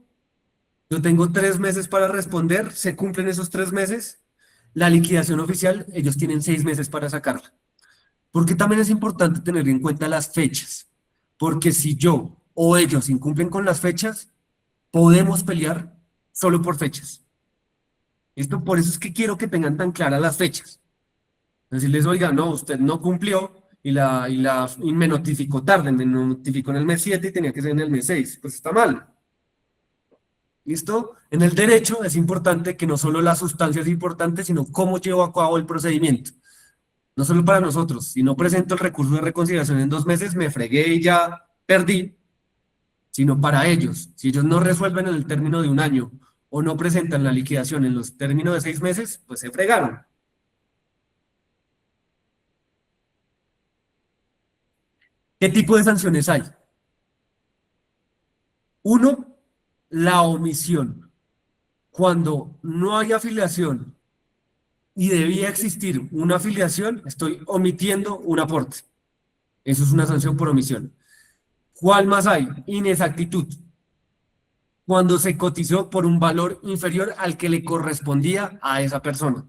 yo tengo 3 meses para responder, se cumplen esos 3 meses, la liquidación oficial, ellos tienen 6 meses para sacarla. Porque también es importante tener en cuenta las fechas, porque si yo o ellos incumplen con las fechas, podemos pelear solo por fechas. Esto por eso es que quiero que tengan tan claras las fechas. Decirles, oiga, no, usted no cumplió y me notificó tarde, me notificó en el mes 7 y tenía que ser en el mes 6. Pues está mal. ¿Listo? En el derecho es importante que no solo la sustancia es importante, sino cómo llevo a cabo el procedimiento. No solo para nosotros, si no presento el recurso de reconciliación en 2 meses, me fregué y ya perdí, sino para ellos. Si ellos no resuelven en el término de un año o no presentan la liquidación en los términos de 6 meses, pues se fregaron. ¿Qué tipo de sanciones hay? Uno, la omisión. Cuando no hay afiliación y debía existir una afiliación, estoy omitiendo un aporte. Eso es una sanción por omisión. ¿Cuál más hay? Inexactitud. Cuando se cotizó por un valor inferior al que le correspondía a esa persona.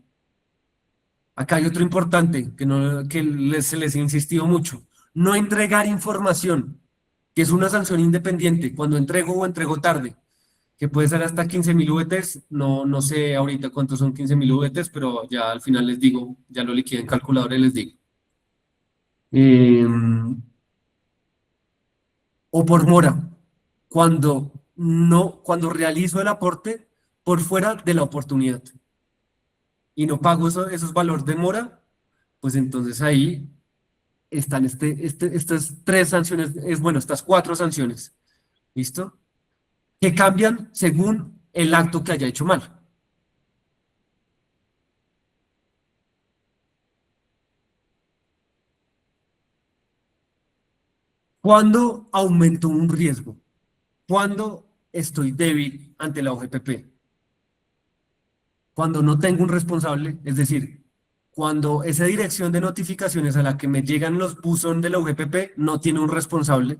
Acá hay otro importante que, no, se les ha insistido mucho. No entregar información, que es una sanción independiente. Cuando entrego o entrego tarde, que puede ser hasta 15.000 VTs. No, no sé ahorita cuántos son 15.000 VTs, pero ya al final les digo, ya lo liquidé en calculadora y les digo. Eh, o por mora, cuando realizo el aporte por fuera de la oportunidad y no pago esos valores de mora, pues entonces ahí están estas tres sanciones, bueno, estas cuatro sanciones, ¿listo? Que cambian según el acto que haya hecho mal. ¿Cuándo aumento un riesgo? ¿Cuándo estoy débil ante la OGPP? Cuando no tengo un responsable, es decir, cuando esa dirección de notificaciones a la que me llegan los buzón de la UGPP no tiene un responsable,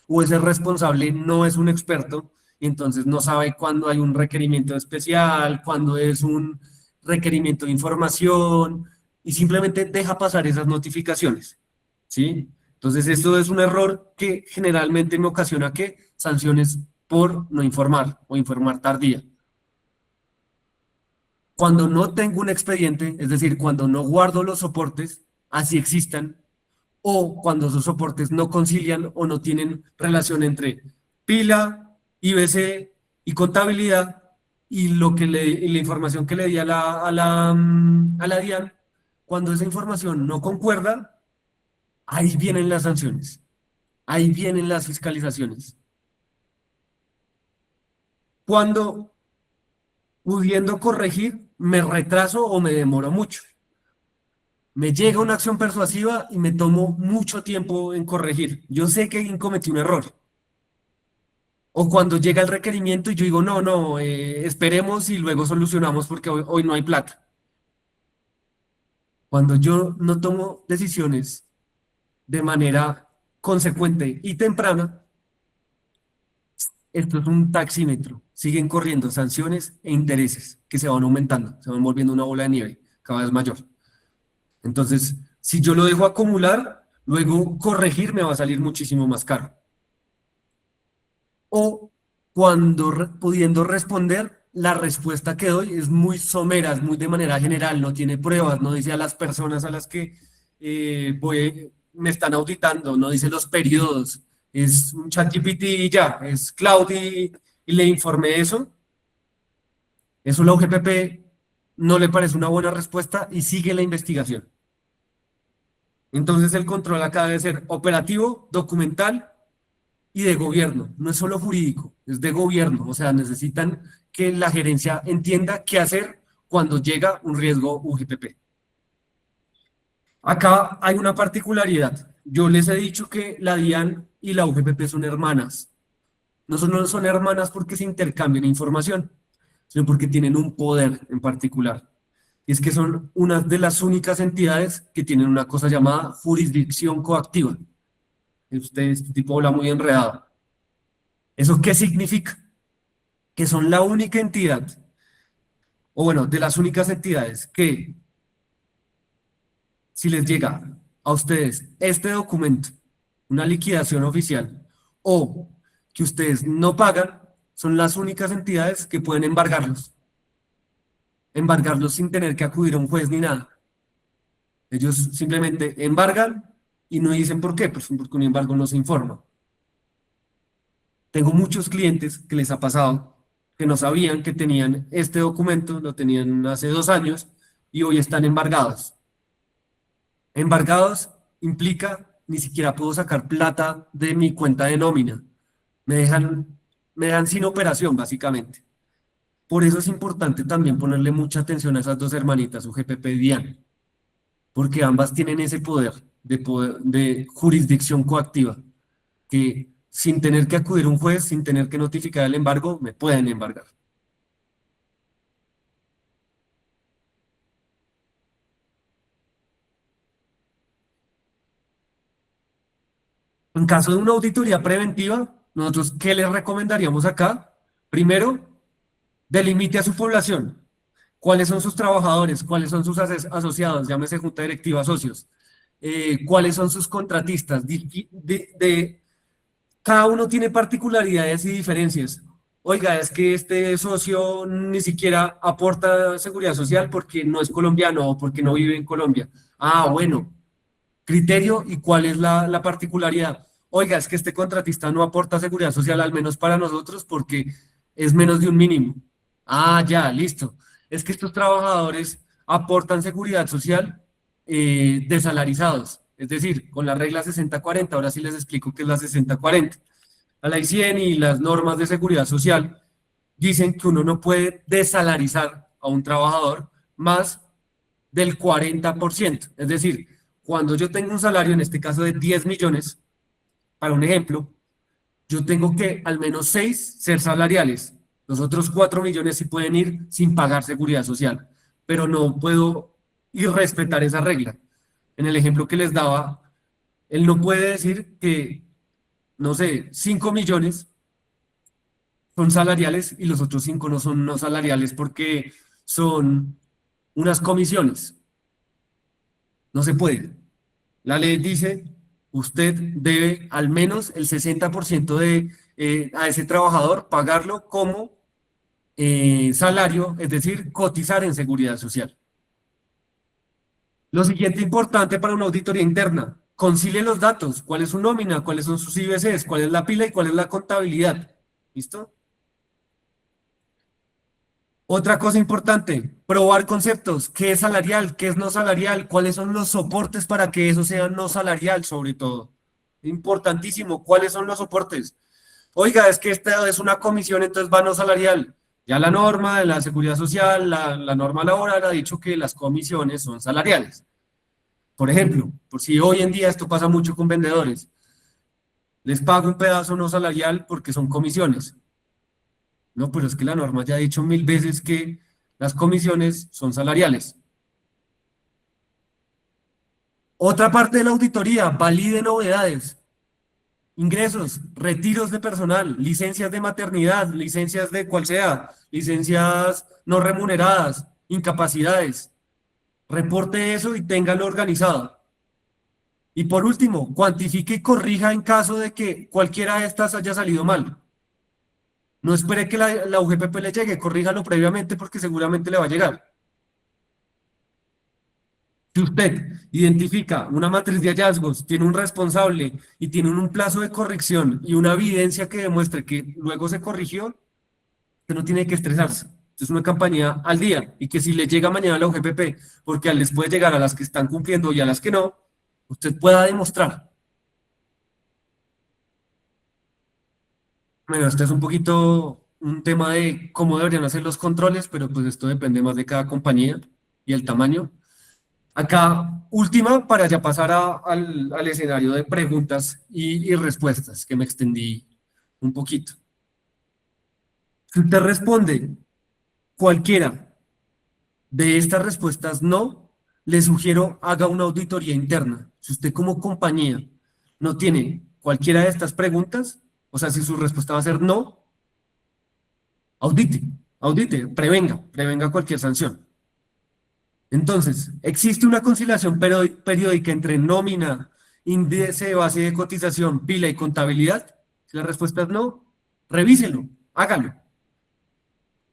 o ese responsable no es un experto, y entonces no sabe cuándo hay un requerimiento especial, cuándo es un requerimiento de información, y simplemente deja pasar esas notificaciones, ¿sí? Entonces esto es un error que generalmente me ocasiona que sanciones por no informar o informar tardía. Cuando no tengo un expediente, es decir, cuando no guardo los soportes, así existan, o cuando esos soportes no concilian o no tienen relación entre pila, IBC y contabilidad, y y la información que le di a la DIAN, cuando esa información no concuerda, ahí vienen las sanciones, ahí vienen las fiscalizaciones. Cuando pudiendo corregir, me retraso o me demoro mucho. Me llega una acción persuasiva y me tomo mucho tiempo en corregir. Yo sé que cometí un error. O cuando llega el requerimiento y yo digo, no, no, esperemos y luego solucionamos porque hoy no hay plata. Cuando yo no tomo decisiones de manera consecuente y temprana, esto es un taxímetro. Siguen corriendo sanciones e intereses que se van aumentando, se van volviendo una bola de nieve cada vez mayor. Entonces, si yo lo dejo acumular, luego corregir me va a salir muchísimo más caro. O cuando pudiendo responder, la respuesta que doy es muy somera, es muy de manera general, no tiene pruebas, no dice a las personas a las que me están auditando, no dice los periodos, es un ChatGPT y ya, es Cloud y le informé eso. Eso la UGPP no le parece una buena respuesta y sigue la investigación. Entonces el control acá debe ser operativo, documental y de gobierno. No es solo jurídico, es de gobierno. O sea, necesitan que la gerencia entienda qué hacer cuando llega un riesgo UGPP. Acá hay una particularidad. Yo les he dicho que la DIAN y la UGPP son hermanas. No son hermanas porque se intercambian información, sino porque tienen un poder en particular. Y es que son una de las únicas entidades que tienen una cosa llamada jurisdicción coactiva. Este tipo habla muy enredado. ¿Eso qué significa? Que son la única entidad, o bueno, de las únicas entidades que si les llega a ustedes este documento, una liquidación oficial, o que ustedes no pagan, son las únicas entidades que pueden embargarlos sin tener que acudir a un juez ni nada. Ellos simplemente embargan y no dicen por qué, pues porque un embargo no se informa. Tengo muchos clientes que les ha pasado que no sabían que tenían este documento, lo tenían hace 2 años y hoy están embargados. Embargados implica ni siquiera puedo sacar plata de mi cuenta de nómina. Me dejan, me dejan sin operación, básicamente. Por eso es importante también ponerle mucha atención a esas dos hermanitas, UGPP y DIAN, porque ambas tienen ese poder de jurisdicción coactiva, que sin tener que acudir a un juez, sin tener que notificar el embargo, me pueden embargar. En caso de una auditoría preventiva, nosotros, ¿qué les recomendaríamos acá? Primero, delimite a su población. ¿Cuáles son sus trabajadores? ¿Cuáles son sus asociados? Llámese junta directiva, socios. ¿Cuáles son sus contratistas? Cada uno tiene particularidades y diferencias. Oiga, es que este socio ni siquiera aporta seguridad social porque no es colombiano o porque no vive en Colombia. Ah, bueno, criterio y cuál es la particularidad. Oiga, es que este contratista no aporta seguridad social, al menos para nosotros, porque es menos de un mínimo. Ah, ya, listo. Es que estos trabajadores aportan seguridad social desalarizados, es decir, con la regla 60-40. Ahora sí les explico qué es la 60-40. La ley 100 y las normas de seguridad social dicen que uno no puede desalarizar a un trabajador más del 40%. Es decir, cuando yo tengo un salario, en este caso de 10 millones, para un ejemplo, yo tengo que al menos 6 ser salariales. Los otros 4 millones sí pueden ir sin pagar seguridad social, pero no puedo irrespetar esa regla. En el ejemplo que les daba, él no puede decir que, no sé, 5 millones son salariales y los otros 5 no son no salariales porque son unas comisiones. No se puede. La ley dice, usted debe al menos el 60% a ese trabajador pagarlo como salario, es decir, cotizar en seguridad social. Lo siguiente importante para una auditoría interna, concilie los datos, cuál es su nómina, cuáles son sus IBCs, cuál es la pila y cuál es la contabilidad. ¿Listo? Otra cosa importante, probar conceptos, qué es salarial, qué es no salarial, cuáles son los soportes para que eso sea no salarial sobre todo. Importantísimo, ¿cuáles son los soportes? Oiga, es que esta es una comisión, entonces va no salarial. Ya la norma de la seguridad social, la norma laboral ha dicho que las comisiones son salariales. Por ejemplo, por si hoy en día esto pasa mucho con vendedores, les pago un pedazo no salarial porque son comisiones. No, pero es que la norma ya ha dicho 1000 veces que las comisiones son salariales. Otra parte de la auditoría, valide novedades, ingresos, retiros de personal, licencias de maternidad, licencias de cual sea, licencias no remuneradas, incapacidades. Reporte eso y téngalo organizado. Y por último, cuantifique y corrija en caso de que cualquiera de estas haya salido mal. No espere que la UGPP le llegue, corríjalo previamente porque seguramente le va a llegar. Si usted identifica una matriz de hallazgos, tiene un responsable y tiene un plazo de corrección y una evidencia que demuestre que luego se corrigió, usted no tiene que estresarse. Es una campaña al día y que si le llega mañana a la UGPP, porque les puede llegar a las que están cumpliendo y a las que no, usted pueda demostrar. Bueno, este es un poquito un tema de cómo deberían hacer los controles, pero pues esto depende más de cada compañía y el tamaño. Acá, última, para ya pasar al escenario de preguntas y respuestas, que me extendí un poquito. Si usted responde cualquiera de estas respuestas no, le sugiero haga una auditoría interna. Si usted como compañía no tiene cualquiera de estas preguntas, o sea, si su respuesta va a ser no, audite, audite, prevenga cualquier sanción. Entonces, ¿existe una conciliación periódica entre nómina, índice de base de cotización, pila y contabilidad? Si la respuesta es no, revíselo, hágalo.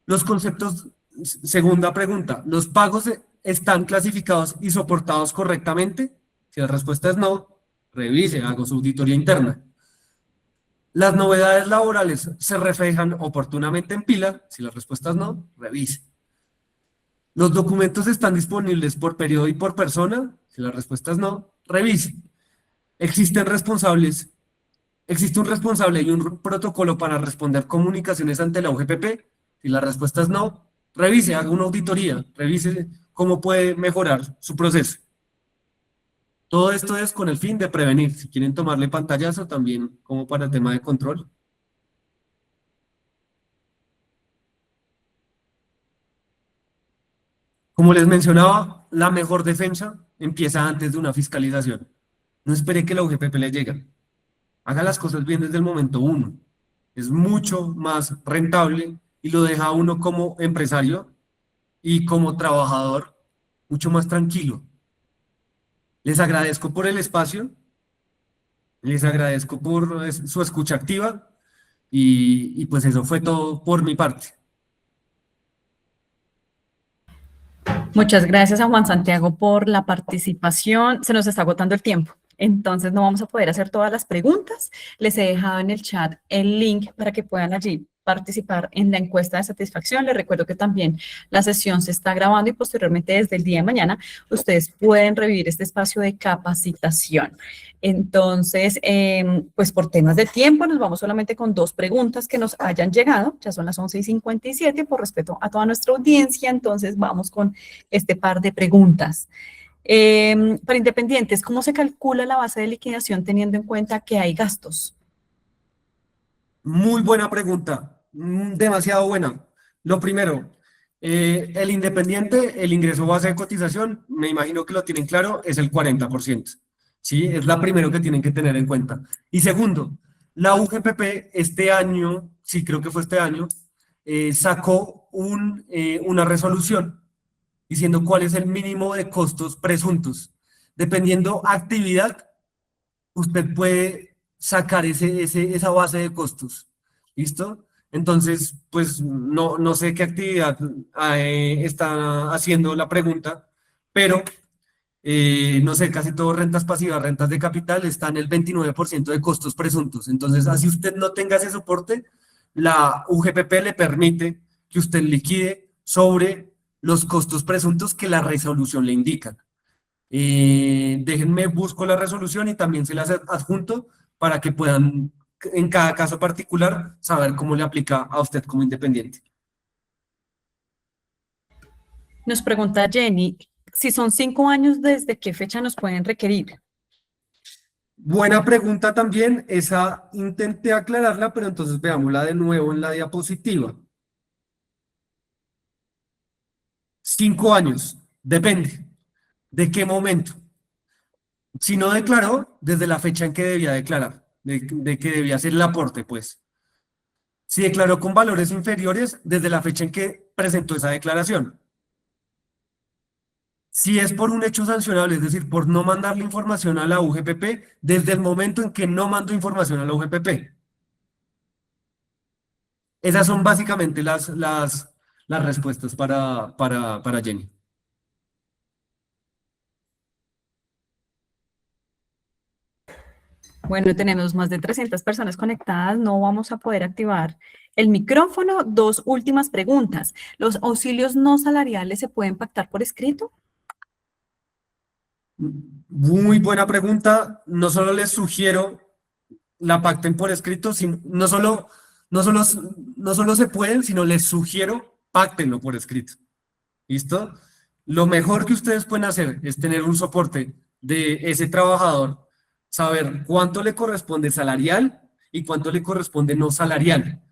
Los conceptos, segunda pregunta, ¿los pagos están clasificados y soportados correctamente? Si la respuesta es no, revise, haga su auditoría interna. ¿Las novedades laborales se reflejan oportunamente en pila? Si la respuesta es no, revise. ¿Los documentos están disponibles por periodo y por persona? Si la respuesta es no, revise. ¿Existen responsables? ¿Existe un responsable y un protocolo para responder comunicaciones ante la UGPP? Si la respuesta es no, revise, haga una auditoría, revise cómo puede mejorar su proceso. Todo esto es con el fin de prevenir. Si quieren tomarle pantallazo también como para el tema de control. Como les mencionaba, la mejor defensa empieza antes de una fiscalización. No espere que la UGPP le llegue. Haga las cosas bien desde el momento uno. Es mucho más rentable y lo deja a uno como empresario y como trabajador mucho más tranquilo. Les agradezco por el espacio, les agradezco por su escucha activa y pues eso fue todo por mi parte. Muchas gracias a Juan Santiago por la participación. Se nos está agotando el tiempo, entonces no vamos a poder hacer todas las preguntas. Les he dejado en el chat el link para que puedan allí participar en la encuesta de satisfacción. Les recuerdo que también la sesión se está grabando y posteriormente desde el día de mañana ustedes pueden revivir este espacio de capacitación. Entonces, pues por temas de tiempo nos vamos solamente con 2 preguntas que nos hayan llegado. Ya son las 11:57 por respeto a toda nuestra audiencia. Entonces vamos con este par de preguntas. Para independientes, ¿cómo se calcula la base de liquidación teniendo en cuenta que hay gastos? Muy buena pregunta, demasiado buena. Lo primero, el independiente, el ingreso base de cotización, me imagino que lo tienen claro, es el 40%. ¿Sí? Es la primero que tienen que tener en cuenta. Y segundo, la UGPP este año, sí creo que fue este año, sacó una resolución diciendo cuál es el mínimo de costos presuntos. Dependiendo actividad, usted puede sacar esa base de costos. ¿Listo? Entonces, pues no sé qué actividad está haciendo la pregunta, pero no sé, casi todo rentas pasivas, rentas de capital, están en el 29% de costos presuntos. Entonces, así usted no tenga ese soporte, la UGPP le permite que usted liquide sobre los costos presuntos que la resolución le indica. Déjenme busco la resolución y también se las adjunto para que puedan, en cada caso particular, saber cómo le aplica a usted como independiente. Nos pregunta Jenny, si son 5 años, ¿desde qué fecha nos pueden requerir? Buena pregunta también, esa intenté aclararla, pero entonces veámosla de nuevo en la diapositiva. 5 años, depende. ¿De qué momento? Si no declaró, desde la fecha en que debía declarar, de que debía hacer el aporte, pues. Si declaró con valores inferiores, desde la fecha en que presentó esa declaración. Si es por un hecho sancionable, es decir, por no mandarle información a la UGPP, desde el momento en que no mandó información a la UGPP. Esas son básicamente las respuestas para Jenny. Bueno, tenemos más de 300 personas conectadas, no vamos a poder activar el micrófono. 2 últimas preguntas. ¿Los auxilios no salariales se pueden pactar por escrito? Muy buena pregunta. No solo les sugiero la pacten por escrito, no solo, no solo se pueden, sino les sugiero pactenlo por escrito. ¿Listo? Lo mejor que ustedes pueden hacer es tener un soporte de ese trabajador, saber cuánto le corresponde salarial y cuánto le corresponde no salarial.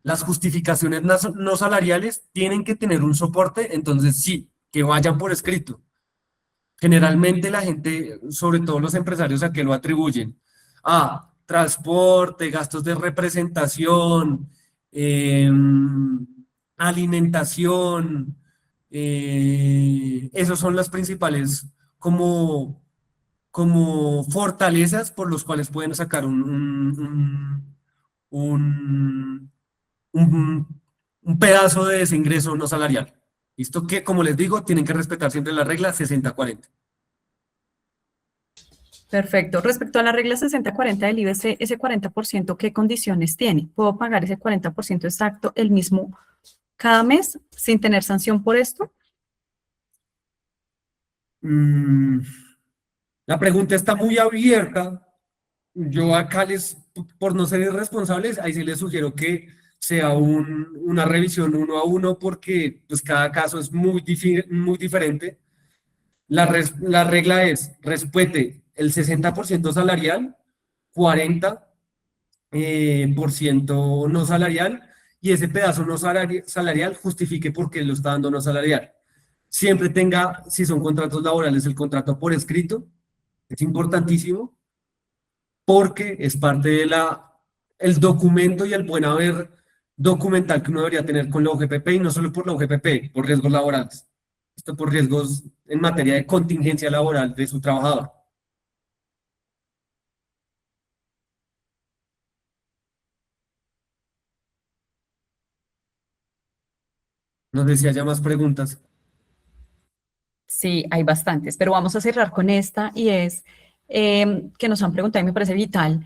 Las justificaciones no salariales tienen que tener un soporte, entonces sí, que vayan por escrito. Generalmente la gente, sobre todo los empresarios, ¿a qué lo atribuyen? A transporte, gastos de representación, alimentación. Esos son las principales como fortalezas por los cuales pueden sacar un, un- un pedazo de ese ingreso no salarial. ¿Listo? Que, como les digo, tienen que respetar siempre la regla 60-40. Perfecto. Respecto a la regla 60-40 del IBC, ese 40%, ¿qué condiciones tiene? ¿Puedo pagar ese 40% exacto el mismo cada mes sin tener sanción por esto? Mm, la pregunta está muy abierta. Yo acá por no ser irresponsables, ahí sí les sugiero que sea una revisión uno a uno porque pues cada caso es muy diferente. La regla es, respete el 60% salarial, 40% por ciento no salarial y ese pedazo no salarial justifique por qué lo está dando no salarial. Siempre tenga, si son contratos laborales, el contrato por escrito, es importantísimo porque es parte de el documento y el buen haber documental que uno debería tener con la UGPP y no solo por la UGPP, por riesgos laborales. Esto por riesgos en materia de contingencia laboral de su trabajador. No sé si haya más preguntas. Sí, hay bastantes, pero vamos a cerrar con esta y es que nos han preguntado y me parece vital.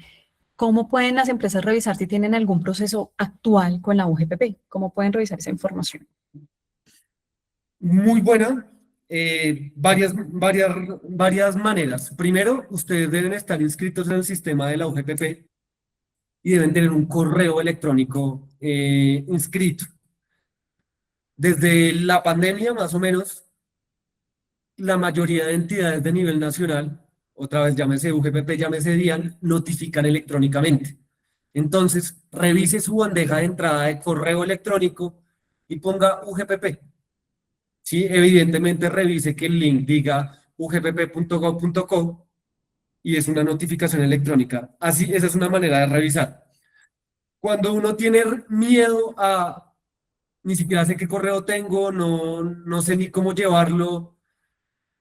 ¿Cómo pueden las empresas revisar si tienen algún proceso actual con la UGPP? ¿Cómo pueden revisar esa información? Muy buena. Varias maneras. Primero, ustedes deben estar inscritos en el sistema de la UGPP y deben tener un correo electrónico inscrito. Desde la pandemia, más o menos, la mayoría de entidades de nivel nacional, otra vez llámese UGPP, llámese DIAN, notifican electrónicamente. Entonces, revise su bandeja de entrada de correo electrónico y ponga UGPP. Sí, evidentemente revise que el link diga ugpp.gov.co y es una notificación electrónica. Así, esa es una manera de revisar. Cuando uno tiene miedo a, ni siquiera sé qué correo tengo, no sé ni cómo llevarlo,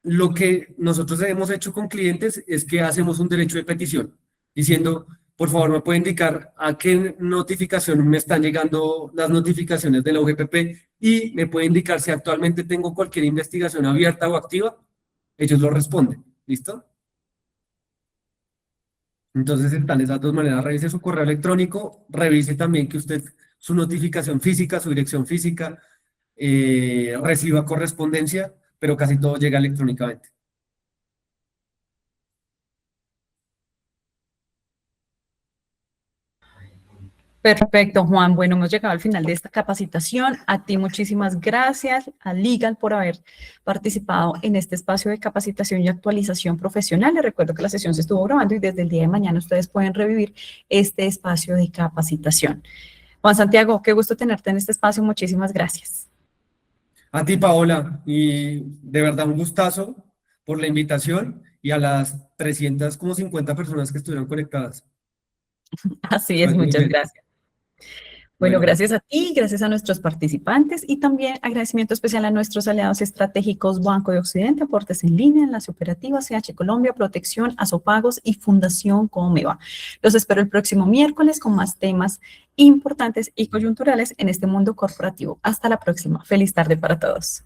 lo que nosotros hemos hecho con clientes es que hacemos un derecho de petición, diciendo, por favor, me puede indicar a qué notificación me están llegando las notificaciones de la UGPP y me puede indicar si actualmente tengo cualquier investigación abierta o activa. Ellos lo responden. ¿Listo? Entonces están esas dos maneras. Revise su correo electrónico, revise también que usted, su notificación física, su dirección física, reciba correspondencia, pero casi todo llega electrónicamente. Perfecto, Juan. Bueno, hemos llegado al final de esta capacitación. A ti muchísimas gracias, a Legal por haber participado en este espacio de capacitación y actualización profesional. Les recuerdo que la sesión se estuvo grabando y desde el día de mañana ustedes pueden revivir este espacio de capacitación. Juan Santiago, qué gusto tenerte en este espacio. Muchísimas gracias. A ti, Paola, y de verdad un gustazo por la invitación y a las 350 personas que estuvieron conectadas. Así es, Pues muy muchas bien. gracias. Bueno, Bueno, gracias a ti, gracias a nuestros participantes y también agradecimiento especial a nuestros aliados estratégicos Banco de Occidente, Aportes en Línea, Enlace Operativa, CH Colombia, Protección, Azopagos y Fundación Comeva. Los espero el próximo miércoles con más temas importantes y coyunturales en este mundo corporativo. Hasta la próxima. Feliz tarde para todos.